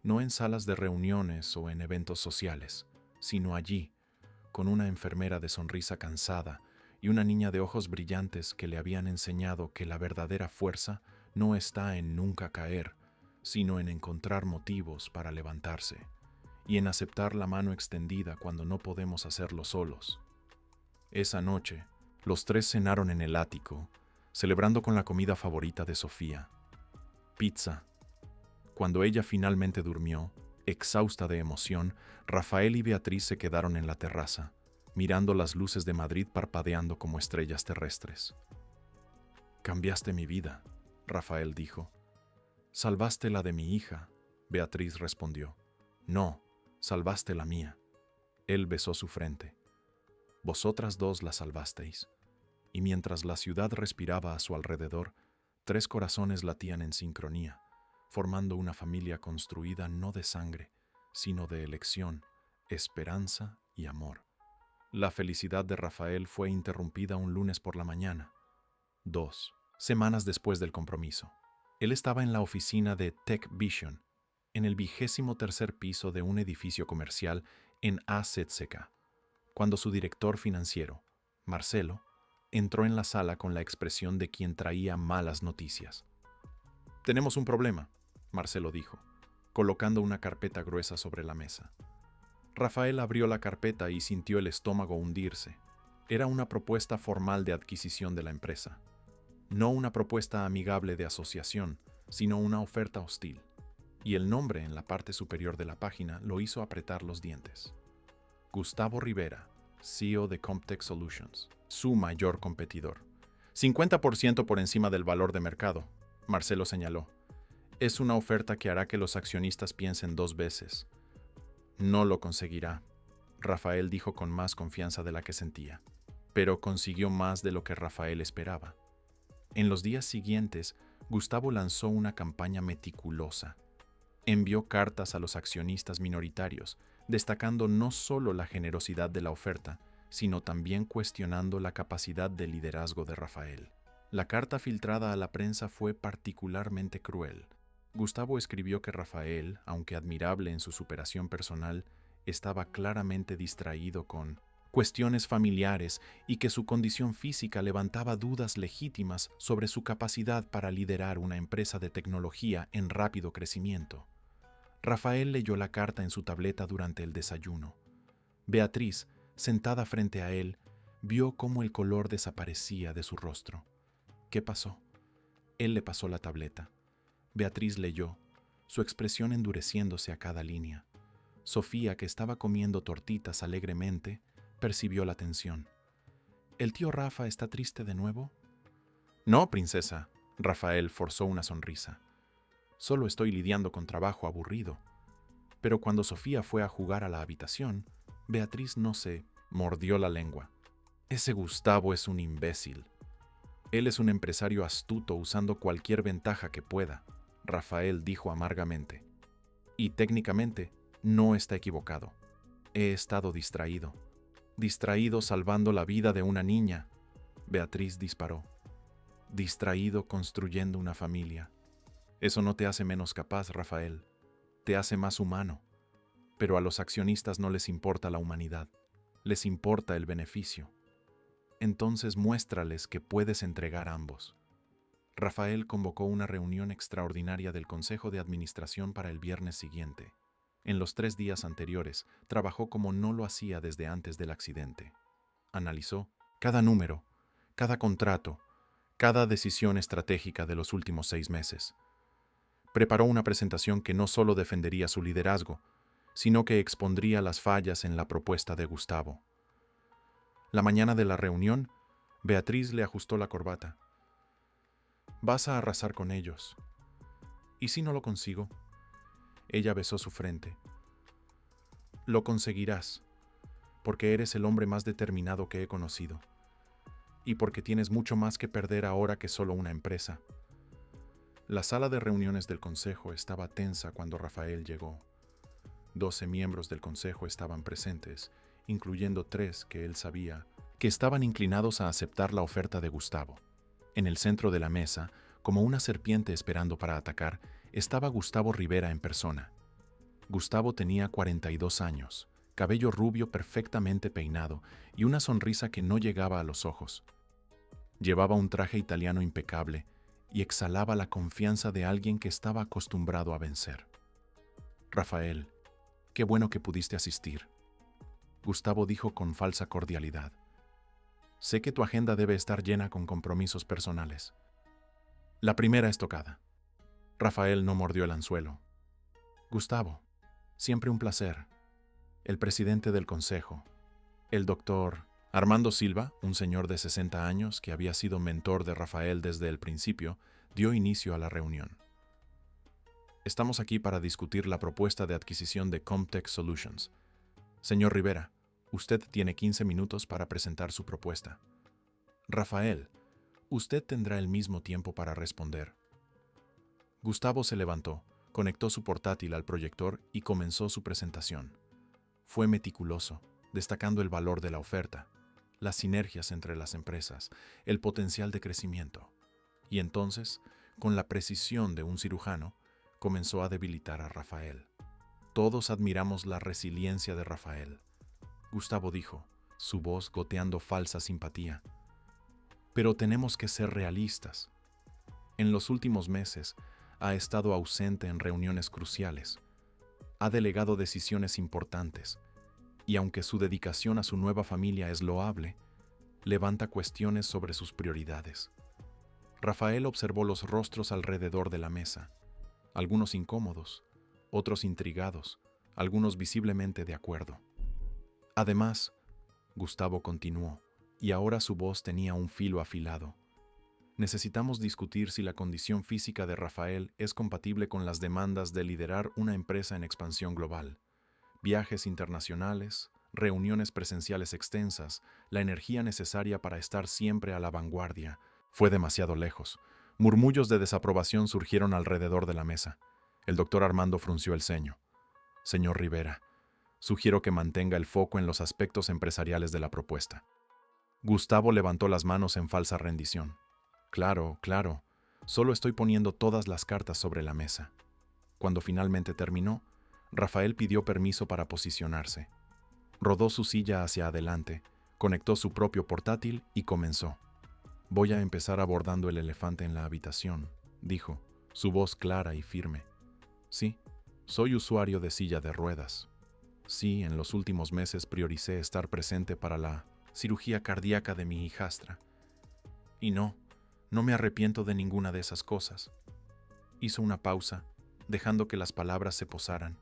no en salas de reuniones o en eventos sociales, sino allí, con una enfermera de sonrisa cansada y una niña de ojos brillantes que le habían enseñado que la verdadera fuerza no está en nunca caer, sino en encontrar motivos para levantarse, y en aceptar la mano extendida cuando no podemos hacerlo solos. Esa noche, los tres cenaron en el ático, celebrando con la comida favorita de Sofía, pizza. Cuando ella finalmente durmió, exhausta de emoción, Rafael y Beatriz se quedaron en la terraza, mirando las luces de Madrid parpadeando como estrellas terrestres. «Cambiaste mi vida», Rafael dijo. «Salvaste la de mi hija», Beatriz respondió. «No, salvaste la mía». Él besó su frente. Vosotras dos la salvasteis. Y mientras la ciudad respiraba a su alrededor, 3 corazones latían en sincronía, formando una familia construida no de sangre, sino de elección, esperanza y amor. La felicidad de Rafael fue interrumpida un lunes por la mañana, 2 semanas después del compromiso. Él estaba en la oficina de Tech Vision, en el 23º piso de un edificio comercial en Azetseca, cuando su director financiero, Marcelo, entró en la sala con la expresión de quien traía malas noticias. «Tenemos un problema», Marcelo dijo, colocando una carpeta gruesa sobre la mesa. Rafael abrió la carpeta y sintió el estómago hundirse. Era una propuesta formal de adquisición de la empresa. No una propuesta amigable de asociación, sino una oferta hostil. Y el nombre en la parte superior de la página lo hizo apretar los dientes. Gustavo Rivera, CEO de Comtech Solutions, su mayor competidor. 50% por encima del valor de mercado, Marcelo señaló. Es una oferta que hará que los accionistas piensen 2 veces. No lo conseguirá, Rafael dijo con más confianza de la que sentía. Pero consiguió más de lo que Rafael esperaba. En los días siguientes, Gustavo lanzó una campaña meticulosa. Envió cartas a los accionistas minoritarios, destacando no solo la generosidad de la oferta, sino también cuestionando la capacidad de liderazgo de Rafael. La carta filtrada a la prensa fue particularmente cruel. Gustavo escribió que Rafael, aunque admirable en su superación personal, estaba claramente distraído con cuestiones familiares y que su condición física levantaba dudas legítimas sobre su capacidad para liderar una empresa de tecnología en rápido crecimiento. Rafael leyó la carta en su tableta durante el desayuno. Beatriz, sentada frente a él, vio cómo el color desaparecía de su rostro. ¿Qué pasó? Él le pasó la tableta. Beatriz leyó, su expresión endureciéndose a cada línea. Sofía, que estaba comiendo tortitas alegremente, percibió la tensión. ¿El tío Rafa está triste de nuevo? No, princesa. Rafael forzó una sonrisa. Solo estoy lidiando con trabajo aburrido. Pero cuando Sofía fue a jugar a la habitación, Beatriz no se mordió la lengua. Ese Gustavo es un imbécil. Él es un empresario astuto usando cualquier ventaja que pueda, Rafael dijo amargamente. Y técnicamente no está equivocado. He estado distraído. Distraído salvando la vida de una niña. Beatriz disparó. Distraído construyendo una familia. Eso no te hace menos capaz, Rafael. Te hace más humano. Pero a los accionistas no les importa la humanidad. Les importa el beneficio. Entonces muéstrales que puedes entregar ambos. Rafael convocó una reunión extraordinaria del Consejo de Administración para el viernes siguiente. En los 3 días anteriores, trabajó como no lo hacía desde antes del accidente. Analizó cada número, cada contrato, cada decisión estratégica de los últimos 6 meses. Preparó una presentación que no solo defendería su liderazgo, sino que expondría las fallas en la propuesta de Gustavo. La mañana de la reunión, Beatriz le ajustó la corbata. Vas a arrasar con ellos. ¿Y si no lo consigo? Ella besó su frente. Lo conseguirás, porque eres el hombre más determinado que he conocido, y porque tienes mucho más que perder ahora que solo una empresa. La sala de reuniones del consejo estaba tensa cuando Rafael llegó. 12 miembros del consejo estaban presentes, incluyendo 3 que él sabía que estaban inclinados a aceptar la oferta de Gustavo. En el centro de la mesa, como una serpiente esperando para atacar, estaba Gustavo Rivera en persona. Gustavo tenía 42 años, cabello rubio perfectamente peinado y una sonrisa que no llegaba a los ojos. Llevaba un traje italiano impecable y exhalaba la confianza de alguien que estaba acostumbrado a vencer. Rafael, qué bueno que pudiste asistir, Gustavo dijo con falsa cordialidad. Sé que tu agenda debe estar llena con compromisos personales. La primera estocada. Rafael no mordió el anzuelo. Gustavo, siempre un placer. El presidente del consejo, el doctor Armando Silva, un señor de 60 años que había sido mentor de Rafael desde el principio, dio inicio a la reunión. Estamos aquí para discutir la propuesta de adquisición de Comtech Solutions. Señor Rivera, Usted tiene 15 minutos para presentar su propuesta. Rafael, usted tendrá el mismo tiempo para responder. Gustavo se levantó, conectó su portátil al proyector y comenzó su presentación. Fue meticuloso, destacando el valor de la oferta, las sinergias entre las empresas, el potencial de crecimiento. Y entonces, con la precisión de un cirujano, comenzó a debilitar a Rafael. Todos admiramos la resiliencia de Rafael. Gustavo dijo, su voz goteando falsa simpatía. Pero tenemos que ser realistas. En los últimos meses, ha estado ausente en reuniones cruciales. Ha delegado decisiones importantes. Y aunque su dedicación a su nueva familia es loable, levanta cuestiones sobre sus prioridades. Rafael observó los rostros alrededor de la mesa, algunos incómodos, otros intrigados, algunos visiblemente de acuerdo. Además, Gustavo continuó, y ahora su voz tenía un filo afilado. Necesitamos discutir si la condición física de Rafael es compatible con las demandas de liderar una empresa en expansión global. Viajes internacionales, reuniones presenciales extensas, la energía necesaria para estar siempre a la vanguardia. Fue demasiado lejos. Murmullos de desaprobación surgieron alrededor de la mesa. El doctor Armando frunció el ceño. Señor Rivera, sugiero que mantenga el foco en los aspectos empresariales de la propuesta. Gustavo levantó las manos en falsa rendición. Claro, claro, solo estoy poniendo todas las cartas sobre la mesa. Cuando finalmente terminó, Rafael pidió permiso para posicionarse. Rodó su silla hacia adelante, conectó su propio portátil y comenzó. Voy a empezar abordando el elefante en la habitación, dijo, su voz clara y firme. Sí, soy usuario de silla de ruedas. Sí, en los últimos meses prioricé estar presente para la cirugía cardíaca de mi hijastra. Y no me arrepiento de ninguna de esas cosas. Hizo una pausa, dejando que las palabras se posaran.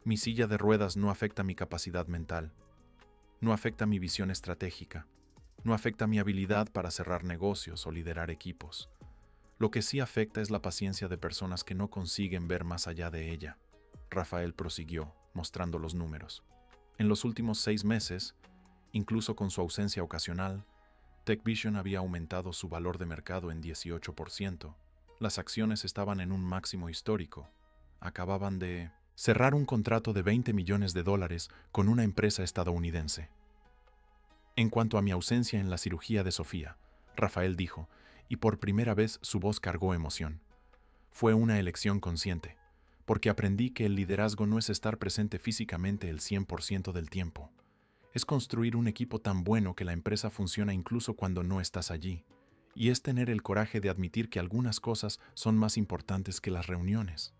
Mi silla de ruedas no afecta mi capacidad mental, no afecta mi visión estratégica, no afecta mi habilidad para cerrar negocios o liderar equipos. Lo que sí afecta es la paciencia de personas que no consiguen ver más allá de ella. Rafael prosiguió, mostrando los números. En los últimos 6 meses, incluso con su ausencia ocasional, TechVision había aumentado su valor de mercado en 18%. Las acciones estaban en un máximo histórico. Acababan de cerrar un contrato de $20 millones con una empresa estadounidense. En cuanto a mi ausencia en la cirugía de Sofía, Rafael dijo, y por primera vez su voz cargó emoción. Fue una elección consciente, porque aprendí que el liderazgo no es estar presente físicamente el 100% del tiempo. Es construir un equipo tan bueno que la empresa funciona incluso cuando no estás allí, y es tener el coraje de admitir que algunas cosas son más importantes que las reuniones.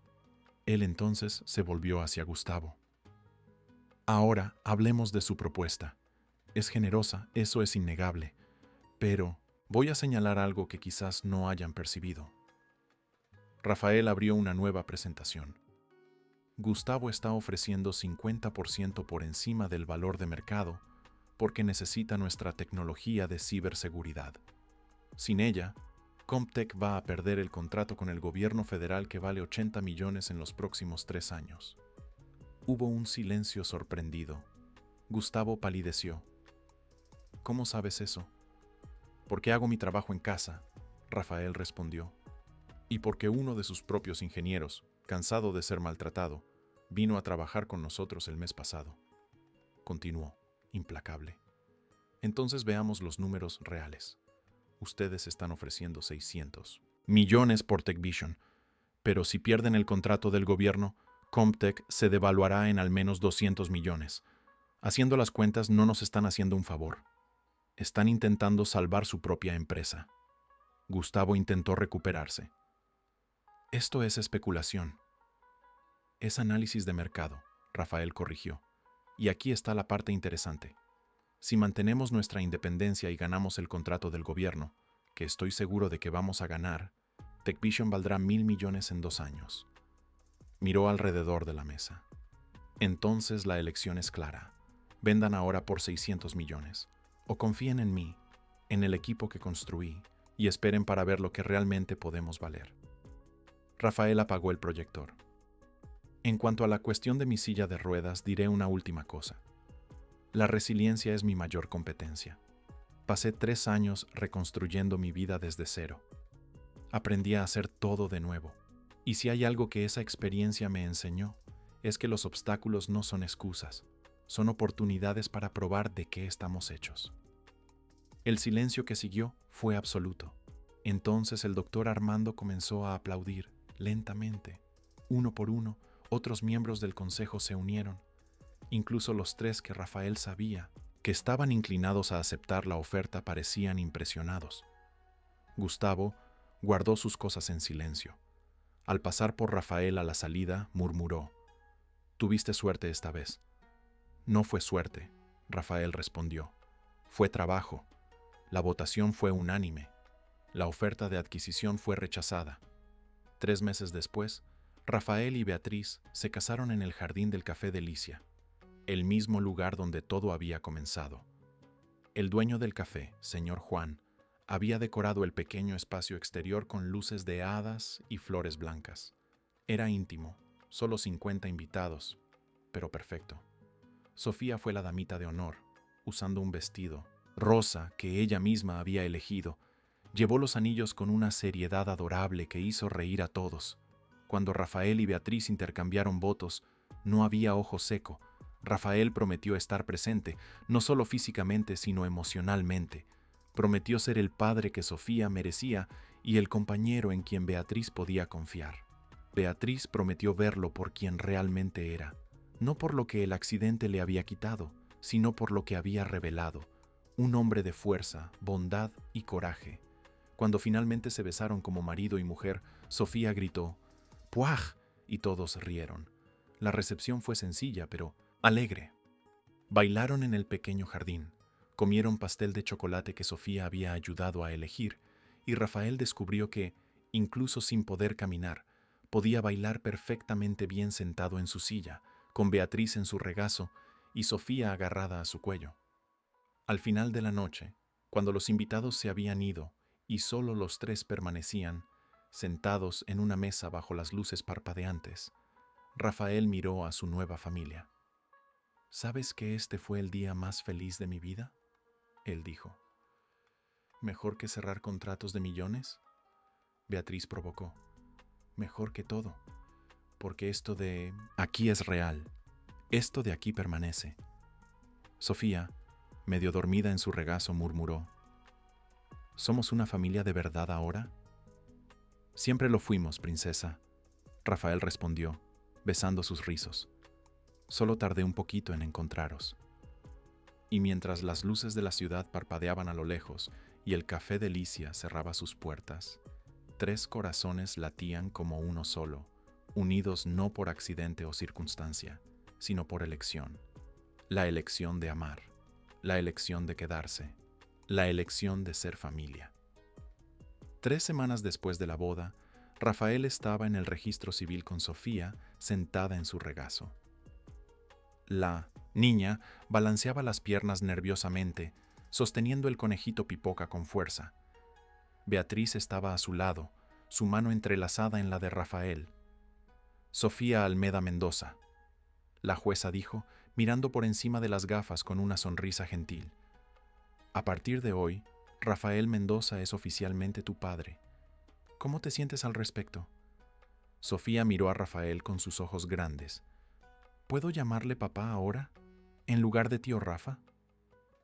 Él entonces se volvió hacia Gustavo. Ahora hablemos de su propuesta. Es generosa, eso es innegable, pero voy a señalar algo que quizás no hayan percibido. Rafael abrió una nueva presentación. Gustavo está ofreciendo 50% por encima del valor de mercado porque necesita nuestra tecnología de ciberseguridad. Sin ella, Comtech va a perder el contrato con el gobierno federal que vale 80 millones en los próximos 3 años. Hubo un silencio sorprendido. Gustavo palideció. ¿Cómo sabes eso? Porque hago mi trabajo en casa, Rafael respondió. Y porque uno de sus propios ingenieros, cansado de ser maltratado, vino a trabajar con nosotros el mes pasado. Continuó, implacable. Entonces veamos los números reales. Ustedes están ofreciendo 600 millones por TechVision, pero si pierden el contrato del gobierno, Comtech se devaluará en al menos 200 millones. Haciendo las cuentas no nos están haciendo un favor. Están intentando salvar su propia empresa. Gustavo intentó recuperarse. Esto es especulación. Es análisis de mercado, Rafael corrigió. Y aquí está la parte interesante. Si mantenemos nuestra independencia y ganamos el contrato del gobierno, que estoy seguro de que vamos a ganar, TechVision valdrá 1.000 millones en 2 años. Miró alrededor de la mesa. Entonces la elección es clara. Vendan ahora por 600 millones. O confíen en mí, en el equipo que construí, y esperen para ver lo que realmente podemos valer. Rafael apagó el proyector. En cuanto a la cuestión de mi silla de ruedas, diré una última cosa. La resiliencia es mi mayor competencia. Pasé 3 años reconstruyendo mi vida desde cero. Aprendí a hacer todo de nuevo. Y si hay algo que esa experiencia me enseñó, es que los obstáculos no son excusas, son oportunidades para probar de qué estamos hechos. El silencio que siguió fue absoluto. Entonces el doctor Armando comenzó a aplaudir, lentamente. Uno por uno, otros miembros del consejo se unieron. Incluso los 3 que Rafael sabía que estaban inclinados a aceptar la oferta parecían impresionados. Gustavo guardó sus cosas en silencio. Al pasar por Rafael a la salida, murmuró: «Tuviste suerte esta vez». «No fue suerte», Rafael respondió. «Fue trabajo. La votación fue unánime. La oferta de adquisición fue rechazada». 3 meses después, Rafael y Beatriz se casaron en el jardín del Café Delicia, el mismo lugar donde todo había comenzado. El dueño del café, señor Juan, había decorado el pequeño espacio exterior con luces de hadas y flores blancas. Era íntimo, solo 50 invitados, pero perfecto. Sofía fue la damita de honor, usando un vestido rosa que ella misma había elegido. Llevó los anillos con una seriedad adorable que hizo reír a todos. Cuando Rafael y Beatriz intercambiaron votos, no había ojo seco. Rafael prometió estar presente, no solo físicamente, sino emocionalmente. Prometió ser el padre que Sofía merecía y el compañero en quien Beatriz podía confiar. Beatriz prometió verlo por quien realmente era, no por lo que el accidente le había quitado, sino por lo que había revelado: un hombre de fuerza, bondad y coraje. Cuando finalmente se besaron como marido y mujer, Sofía gritó «¡Puaj!» y todos rieron. La recepción fue sencilla, pero alegre. Bailaron en el pequeño jardín, comieron pastel de chocolate que Sofía había ayudado a elegir, y Rafael descubrió que, incluso sin poder caminar, podía bailar perfectamente bien sentado en su silla, con Beatriz en su regazo y Sofía agarrada a su cuello. Al final de la noche, cuando los invitados se habían ido y solo los 3 permanecían, sentados en una mesa bajo las luces parpadeantes, Rafael miró a su nueva familia. «¿Sabes que este fue el día más feliz de mi vida?», él dijo. «¿Mejor que cerrar contratos de millones?», Beatriz provocó. «Mejor que todo, porque esto de aquí es real, esto de aquí permanece». Sofía, medio dormida en su regazo, murmuró: «¿Somos una familia de verdad ahora?». «Siempre lo fuimos, princesa», Rafael respondió, besando sus rizos. «Solo tardé un poquito en encontraros». Y mientras las luces de la ciudad parpadeaban a lo lejos y el Café Delicia cerraba sus puertas, 3 corazones latían como uno solo, unidos no por accidente o circunstancia, sino por elección. La elección de amar, la elección de quedarse, la elección de ser familia. 3 semanas después de la boda, Rafael estaba en el registro civil con Sofía, sentada en su regazo. La niña balanceaba las piernas nerviosamente, sosteniendo el conejito Pipoca con fuerza. Beatriz estaba a su lado, su mano entrelazada en la de Rafael. «Sofía Almeda Mendoza», la jueza dijo, mirando por encima de las gafas con una sonrisa gentil. «A partir de hoy, Rafael Mendoza es oficialmente tu padre. ¿Cómo te sientes al respecto?». Sofía miró a Rafael con sus ojos grandes. «¿Puedo llamarle papá ahora, en lugar de tío Rafa?».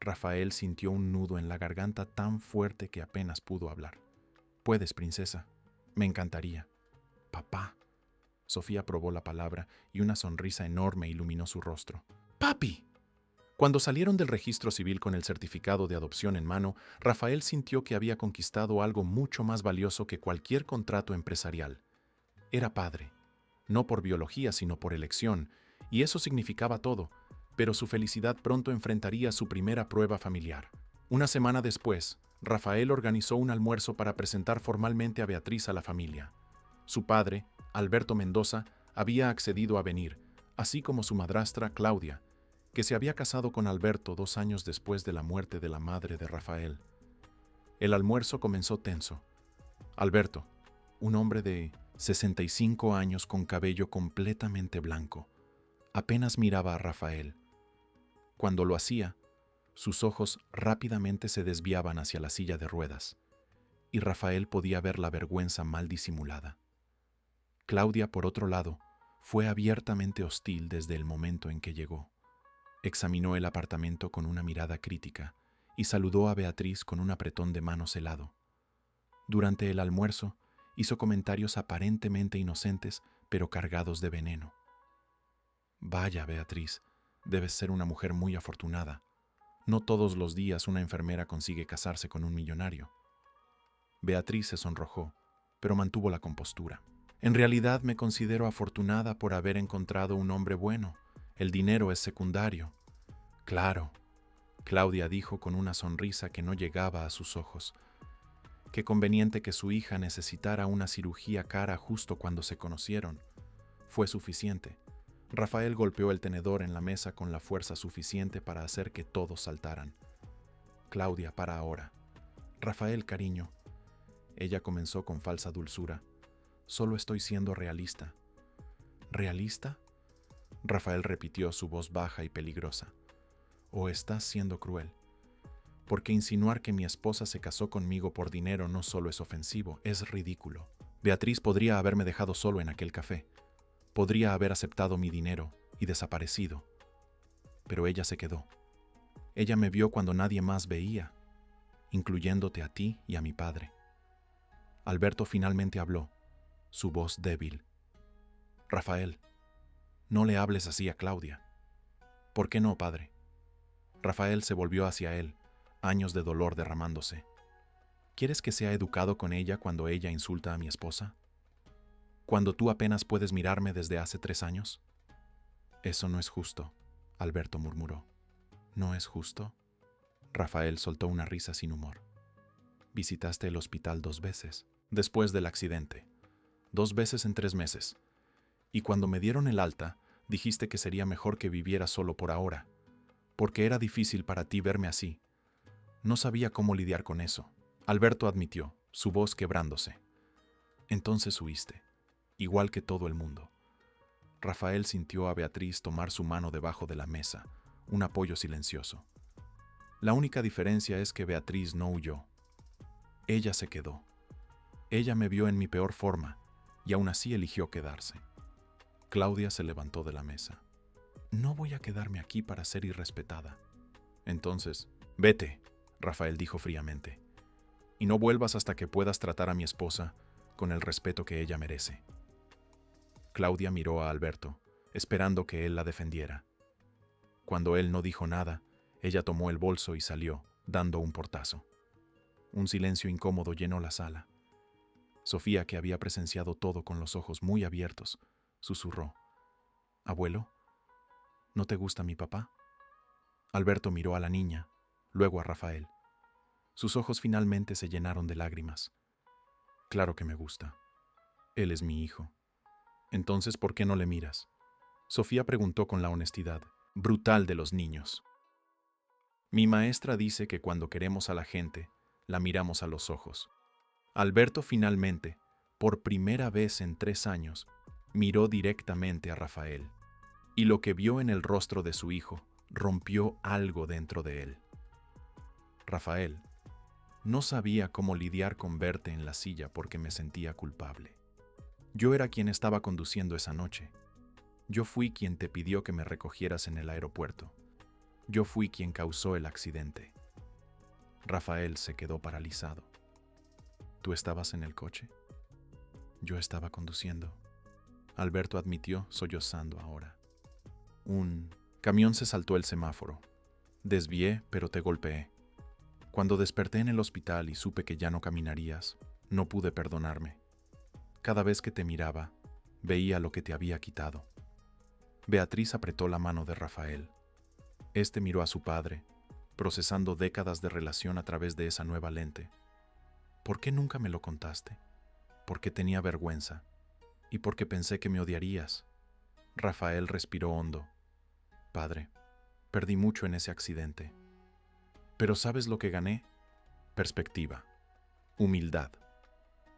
Rafael sintió un nudo en la garganta tan fuerte que apenas pudo hablar. «Puedes, princesa. Me encantaría». «Papá». Sofía probó la palabra y una sonrisa enorme iluminó su rostro. «¡Papi!». Cuando salieron del registro civil con el certificado de adopción en mano, Rafael sintió que había conquistado algo mucho más valioso que cualquier contrato empresarial. Era padre, no por biología sino por elección, y eso significaba todo, pero su felicidad pronto enfrentaría su primera prueba familiar. Una semana después, Rafael organizó un almuerzo para presentar formalmente a Beatriz a la familia. Su padre, Alberto Mendoza, había accedido a venir, así como su madrastra, Claudia, que se había casado con Alberto 2 años después de la muerte de la madre de Rafael. El almuerzo comenzó tenso. Alberto, un hombre de 65 años con cabello completamente blanco, apenas miraba a Rafael. Cuando lo hacía, sus ojos rápidamente se desviaban hacia la silla de ruedas, y Rafael podía ver la vergüenza mal disimulada. Claudia, por otro lado, fue abiertamente hostil desde el momento en que llegó. Examinó el apartamento con una mirada crítica y saludó a Beatriz con un apretón de manos helado. Durante el almuerzo, hizo comentarios aparentemente inocentes, pero cargados de veneno. Vaya, Beatriz, debes ser una mujer muy afortunada. No todos los días una enfermera consigue casarse con un millonario. Beatriz se sonrojó, pero mantuvo la compostura. En realidad me considero afortunada por haber encontrado un hombre bueno. El dinero es secundario. Claro, Claudia dijo con una sonrisa que no llegaba a sus ojos. Qué conveniente que su hija necesitara una cirugía cara justo cuando se conocieron. Fue suficiente. Rafael golpeó el tenedor en la mesa con la fuerza suficiente para hacer que todos saltaran. Claudia, para ahora. Rafael, cariño. Ella comenzó con falsa dulzura. Solo estoy siendo realista. ¿Realista? Rafael repitió, su voz baja y peligrosa. ¿O estás siendo cruel? Porque insinuar que mi esposa se casó conmigo por dinero no solo es ofensivo, es ridículo. Beatriz podría haberme dejado solo en aquel café. Podría haber aceptado mi dinero y desaparecido. Pero ella se quedó. Ella me vio cuando nadie más veía, incluyéndote a ti y a mi padre. Alberto finalmente habló, su voz débil. Rafael, no le hables así a Claudia. ¿Por qué no, padre? Rafael se volvió hacia él, años de dolor derramándose. ¿Quieres que sea educado con ella cuando ella insulta a mi esposa? ¿Cuando tú apenas puedes mirarme desde hace 3 años? Eso no es justo, Alberto murmuró. ¿No es justo? Rafael soltó una risa sin humor. Visitaste el hospital 2 veces, después del accidente. 2 veces en 3 meses. Y cuando me dieron el alta, dijiste que sería mejor que viviera solo por ahora, porque era difícil para ti verme así. No sabía cómo lidiar con eso. Alberto admitió, su voz quebrándose. Entonces huiste, igual que todo el mundo. Rafael sintió a Beatriz tomar su mano debajo de la mesa, un apoyo silencioso. La única diferencia es que Beatriz no huyó. Ella se quedó. Ella me vio en mi peor forma, y aún así eligió quedarse. Claudia se levantó de la mesa. No voy a quedarme aquí para ser irrespetada. Entonces, vete, Rafael dijo fríamente, y no vuelvas hasta que puedas tratar a mi esposa con el respeto que ella merece. Claudia miró a Alberto, esperando que él la defendiera. Cuando él no dijo nada, ella tomó el bolso y salió, dando un portazo. Un silencio incómodo llenó la sala. Sofía, que había presenciado todo con los ojos muy abiertos, susurró. «¿Abuelo? ¿No te gusta mi papá?» Alberto miró a la niña, luego a Rafael. Sus ojos finalmente se llenaron de lágrimas. «Claro que me gusta. Él es mi hijo. Entonces, ¿por qué no le miras?» Sofía preguntó con la honestidad brutal de los niños. «Mi maestra dice que cuando queremos a la gente, la miramos a los ojos». Alberto finalmente, por primera vez en 3 años, miró directamente a Rafael, y lo que vio en el rostro de su hijo rompió algo dentro de él. Rafael, no sabía cómo lidiar con verte en la silla porque me sentía culpable. Yo era quien estaba conduciendo esa noche. Yo fui quien te pidió que me recogieras en el aeropuerto. Yo fui quien causó el accidente. Rafael se quedó paralizado. ¿Tú estabas en el coche? Yo estaba conduciendo. Alberto admitió, sollozando ahora. Un camión se saltó el semáforo. Desvié, pero te golpeé. Cuando desperté en el hospital y supe que ya no caminarías, no pude perdonarme. Cada vez que te miraba, veía lo que te había quitado. Beatriz apretó la mano de Rafael. Este miró a su padre, procesando décadas de relación a través de esa nueva lente. ¿Por qué nunca me lo contaste? Porque tenía vergüenza y porque pensé que me odiarías. Rafael respiró hondo. Padre, perdí mucho en ese accidente. Pero ¿sabes lo que gané? Perspectiva, humildad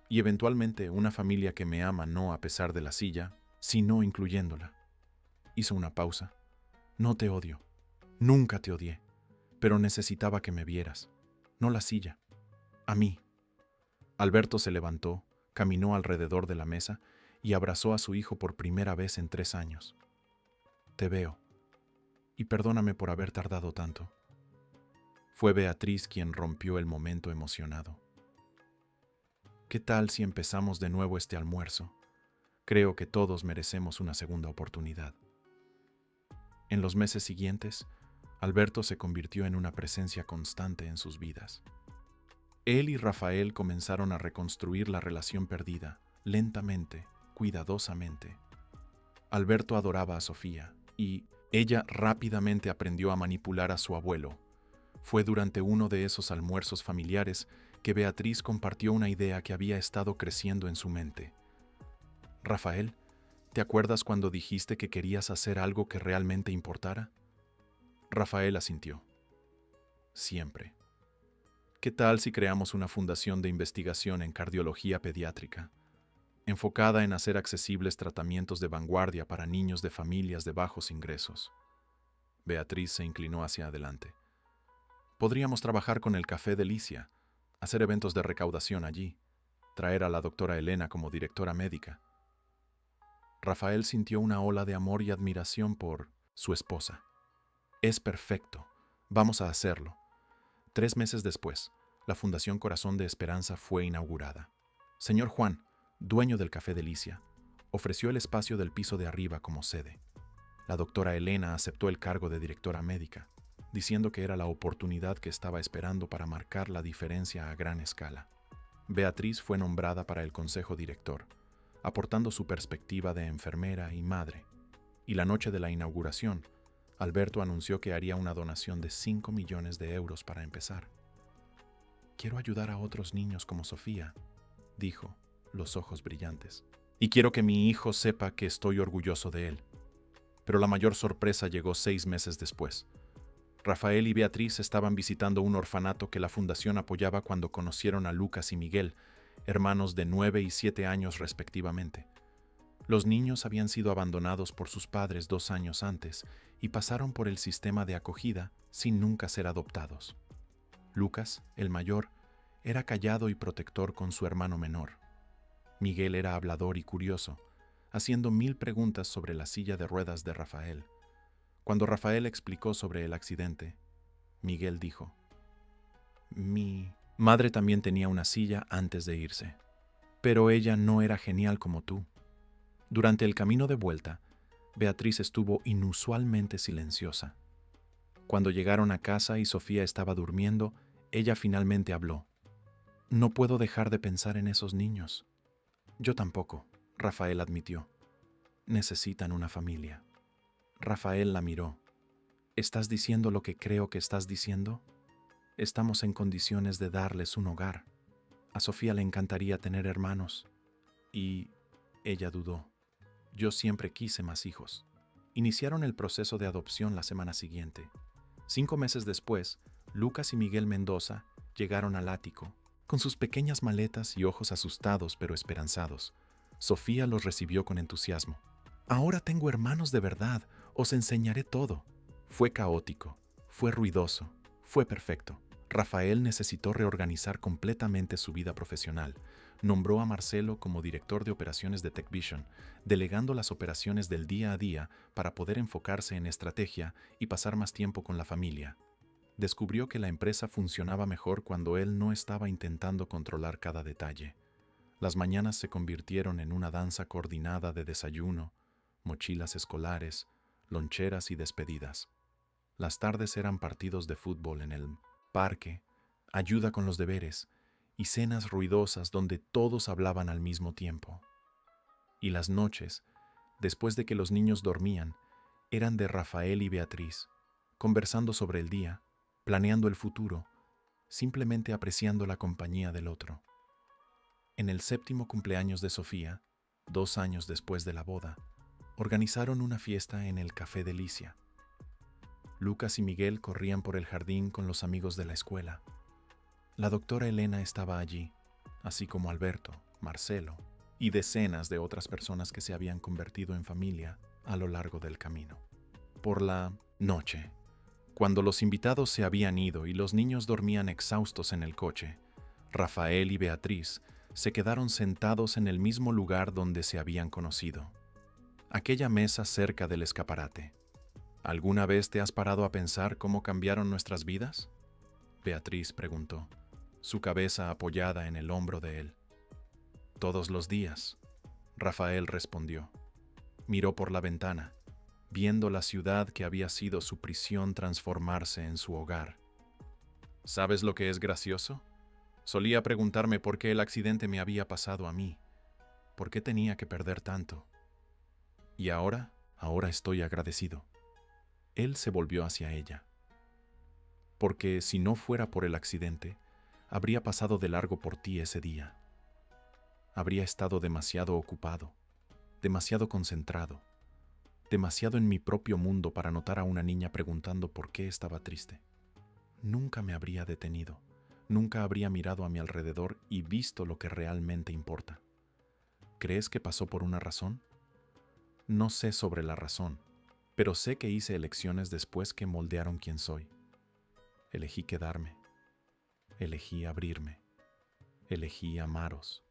y eventualmente una familia que me ama no a pesar de la silla, sino incluyéndola. Hizo una pausa. No te odio. Nunca te odié, pero necesitaba que me vieras, no la silla, a mí. Alberto se levantó, caminó alrededor de la mesa y abrazó a su hijo por primera vez en 3 años. Te veo, y perdóname por haber tardado tanto. Fue Beatriz quien rompió el momento emocionado. ¿Qué tal si empezamos de nuevo este almuerzo? Creo que todos merecemos una segunda oportunidad. En los meses siguientes, Alberto se convirtió en una presencia constante en sus vidas. Él y Rafael comenzaron a reconstruir la relación perdida, lentamente, cuidadosamente. Alberto adoraba a Sofía y ella rápidamente aprendió a manipular a su abuelo. Fue durante uno de esos almuerzos familiares que Beatriz compartió una idea que había estado creciendo en su mente. Rafael, ¿te acuerdas cuando dijiste que querías hacer algo que realmente importara? Rafael asintió. Siempre. ¿Qué tal si creamos una fundación de investigación en cardiología pediátrica, enfocada en hacer accesibles tratamientos de vanguardia para niños de familias de bajos ingresos? Beatriz se inclinó hacia adelante. Podríamos trabajar con el Café Delicia, hacer eventos de recaudación allí, traer a la doctora Elena como directora médica. Rafael sintió una ola de amor y admiración por su esposa. Es perfecto, vamos a hacerlo. 3 meses después, la Fundación Corazón de Esperanza fue inaugurada. Señor Juan, dueño del Café Delicia, ofreció el espacio del piso de arriba como sede. La doctora Elena aceptó el cargo de directora médica, diciendo que era la oportunidad que estaba esperando para marcar la diferencia a gran escala. Beatriz fue nombrada para el consejo director, aportando su perspectiva de enfermera y madre. Y la noche de la inauguración, Alberto anunció que haría una donación de 5 millones de euros para empezar. Quiero ayudar a otros niños como Sofía, dijo, los ojos brillantes. Y quiero que mi hijo sepa que estoy orgulloso de él. Pero la mayor sorpresa llegó 6 meses después. Rafael y Beatriz estaban visitando un orfanato que la fundación apoyaba cuando conocieron a Lucas y Miguel, hermanos de 9 y 7 años respectivamente. Los niños habían sido abandonados por sus padres 2 años antes y pasaron por el sistema de acogida sin nunca ser adoptados. Lucas, el mayor, era callado y protector con su hermano menor. Miguel era hablador y curioso, haciendo 1000 preguntas sobre la silla de ruedas de Rafael. Cuando Rafael explicó sobre el accidente, Miguel dijo: Mi madre también tenía una silla antes de irse, pero ella no era genial como tú. Durante el camino de vuelta, Beatriz estuvo inusualmente silenciosa. Cuando llegaron a casa y Sofía estaba durmiendo, ella finalmente habló. No puedo dejar de pensar en esos niños. Yo tampoco, Rafael admitió. Necesitan una familia. Rafael la miró. ¿Estás diciendo lo que creo que estás diciendo? Estamos en condiciones de darles un hogar. A Sofía le encantaría tener hermanos. Y ella dudó. Yo siempre quise más hijos. Iniciaron el proceso de adopción la semana siguiente. 5 meses después, Lucas y Miguel Mendoza llegaron al ático, con sus pequeñas maletas y ojos asustados pero esperanzados. Sofía los recibió con entusiasmo. Ahora tengo hermanos de verdad, os enseñaré todo. Fue caótico, fue ruidoso, fue perfecto. Rafael necesitó reorganizar completamente su vida profesional. Nombró a Marcelo como director de operaciones de TechVision, delegando las operaciones del día a día para poder enfocarse en estrategia y pasar más tiempo con la familia. Descubrió que la empresa funcionaba mejor cuando él no estaba intentando controlar cada detalle. Las mañanas se convirtieron en una danza coordinada de desayuno, mochilas escolares, loncheras y despedidas. Las tardes eran partidos de fútbol en el parque, ayuda con los deberes y cenas ruidosas donde todos hablaban al mismo tiempo. Y las noches, después de que los niños dormían, eran de Rafael y Beatriz, conversando sobre el día, planeando el futuro, simplemente apreciando la compañía del otro. En el 7º cumpleaños de Sofía, 2 años después de la boda, organizaron una fiesta en el Café Delicia. Lucas y Miguel corrían por el jardín con los amigos de la escuela. La doctora Elena estaba allí, así como Alberto, Marcelo y decenas de otras personas que se habían convertido en familia a lo largo del camino. Por la noche, Cuando los invitados se habían ido y los niños dormían exhaustos en el coche, Rafael y Beatriz se quedaron sentados en el mismo lugar donde se habían conocido, aquella mesa cerca del escaparate. ¿Alguna vez te has parado a pensar cómo cambiaron nuestras vidas?, Beatriz preguntó, su cabeza apoyada en el hombro de él. Todos los días, Rafael respondió. Miró por la ventana, viendo la ciudad que había sido su prisión transformarse en su hogar. ¿Sabes lo que es gracioso? Solía preguntarme por qué el accidente me había pasado a mí, por qué tenía que perder tanto. Y ahora estoy agradecido. Él se volvió hacia ella. Porque si no fuera por el accidente, habría pasado de largo por ti ese día. Habría estado demasiado ocupado, demasiado concentrado, demasiado en mi propio mundo para notar a una niña preguntando por qué estaba triste. Nunca me habría detenido, nunca habría mirado a mi alrededor y visto lo que realmente importa. ¿Crees que pasó por una razón? No sé sobre la razón, pero sé que hice elecciones después que moldearon quién soy. Elegí quedarme, elegí abrirme, elegí amaros.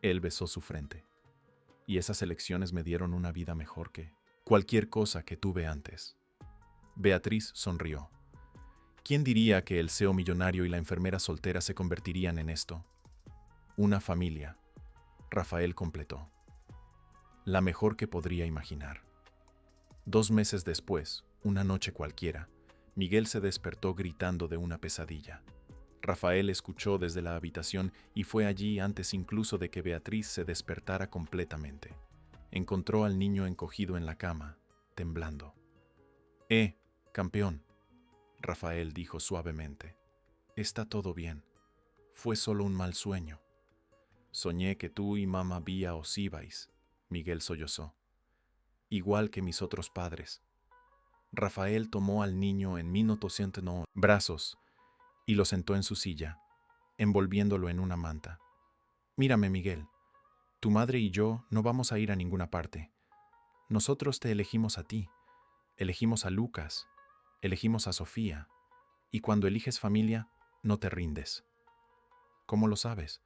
Él besó su frente, y esas elecciones me dieron una vida mejor que cualquier cosa que tuve antes. Beatriz sonrió. ¿Quién diría que el CEO millonario y la enfermera soltera se convertirían en esto? Una familia, Rafael completó. La mejor que podría imaginar. 2 meses después, una noche cualquiera, Miguel se despertó gritando de una pesadilla. Rafael escuchó desde la habitación y fue allí antes incluso de que Beatriz se despertara completamente. Encontró al niño encogido en la cama, temblando. Campeón, Rafael dijo suavemente. Está todo bien. Fue solo un mal sueño. Soñé que tú y mamá Bía os ibais, Miguel sollozó. Igual que mis otros padres. Rafael tomó al niño en 1909 brazos y lo sentó en su silla, envolviéndolo en una manta. Mírame, Miguel, tu madre y yo no vamos a ir a ninguna parte. Nosotros te elegimos a ti, elegimos a Lucas, elegimos a Sofía, y cuando eliges familia, no te rindes. ¿Cómo lo sabes?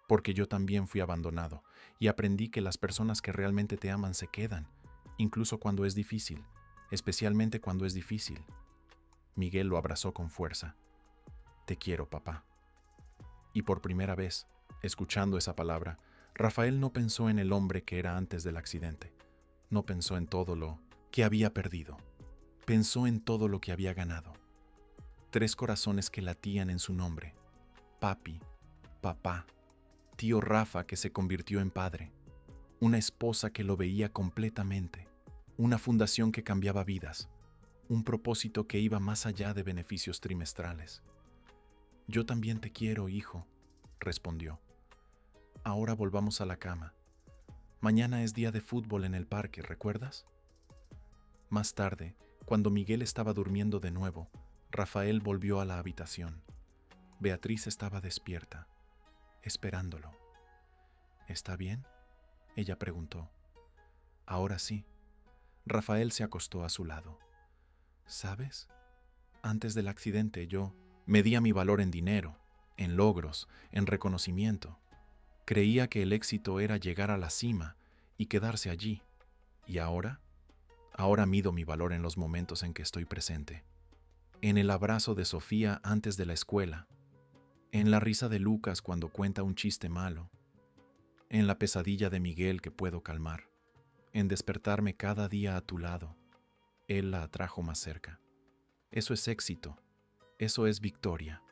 Porque yo también fui abandonado y aprendí que las personas que realmente te aman se quedan, incluso cuando es difícil, especialmente cuando es difícil. Miguel lo abrazó con fuerza. Te quiero, papá. Y por primera vez, escuchando esa palabra, Rafael no pensó en el hombre que era antes del accidente. No pensó en todo lo que había perdido. Pensó en todo lo que había ganado. 3 corazones que latían en su nombre. Papi, papá, tío Rafa que se convirtió en padre, una esposa que lo veía completamente, una fundación que cambiaba vidas, un propósito que iba más allá de beneficios trimestrales. Yo también te quiero, hijo, respondió. Ahora volvamos a la cama. Mañana es día de fútbol en el parque, ¿recuerdas? Más tarde, cuando Miguel estaba durmiendo de nuevo, Rafael volvió a la habitación. Beatriz estaba despierta, esperándolo. ¿Está bien?, ella preguntó. Ahora sí. Rafael se acostó a su lado. ¿Sabes? Antes del accidente yo medía mi valor en dinero, en logros, en reconocimiento. Creía que el éxito era llegar a la cima y quedarse allí. ¿Y ahora? Ahora mido mi valor en los momentos en que estoy presente. En el abrazo de Sofía antes de la escuela. En la risa de Lucas cuando cuenta un chiste malo. En la pesadilla de Miguel que puedo calmar. En despertarme cada día a tu lado. Él la atrajo más cerca. Eso es éxito. Eso es victoria.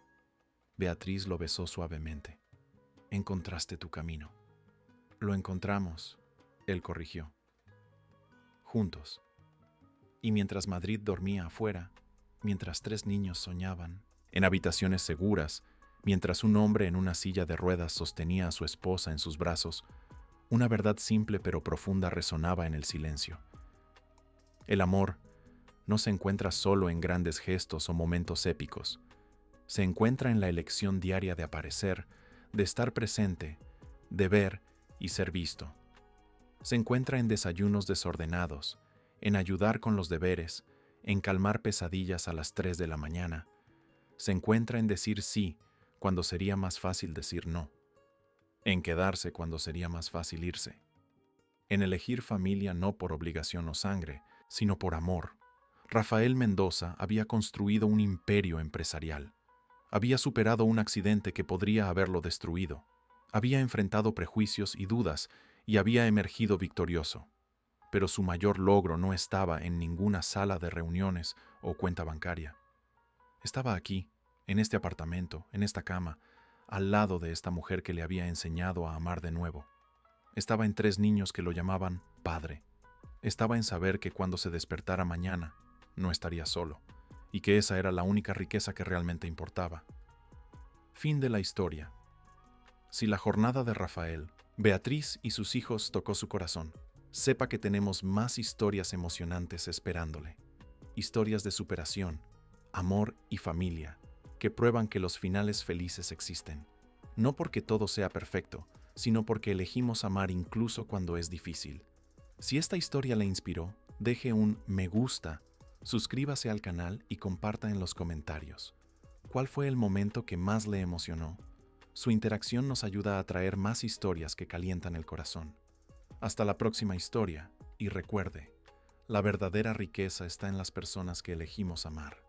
Beatriz lo besó suavemente. Encontraste tu camino. Lo encontramos, él corrigió. Juntos. Y mientras Madrid dormía afuera, mientras 3 niños soñaban, en habitaciones seguras, mientras un hombre en una silla de ruedas sostenía a su esposa en sus brazos, una verdad simple pero profunda resonaba en el silencio. El amor no se encuentra solo en grandes gestos o momentos épicos. Se encuentra en la elección diaria de aparecer, de estar presente, de ver y ser visto. Se encuentra en desayunos desordenados, en ayudar con los deberes, en calmar pesadillas a las 3 de la mañana. Se encuentra en decir sí cuando sería más fácil decir no, en quedarse cuando sería más fácil irse, en elegir familia no por obligación o sangre, sino por amor. Rafael Mendoza había construido un imperio empresarial. Había superado un accidente que podría haberlo destruido. Había enfrentado prejuicios y dudas y había emergido victorioso. Pero su mayor logro no estaba en ninguna sala de reuniones o cuenta bancaria. Estaba aquí, en este apartamento, en esta cama, al lado de esta mujer que le había enseñado a amar de nuevo. Estaba en 3 niños que lo llamaban padre. Estaba en saber que cuando se despertara mañana, no estaría solo, y que esa era la única riqueza que realmente importaba. Fin de la historia. Si la jornada de Rafael, Beatriz y sus hijos tocó su corazón, sepa que tenemos más historias emocionantes esperándole. Historias de superación, amor y familia, que prueban que los finales felices existen. No porque todo sea perfecto, sino porque elegimos amar incluso cuando es difícil. Si esta historia le inspiró, deje un me gusta, suscríbase al canal y comparta en los comentarios. ¿Cuál fue el momento que más le emocionó? Su interacción nos ayuda a traer más historias que calientan el corazón. Hasta la próxima historia, y recuerde, la verdadera riqueza está en las personas que elegimos amar.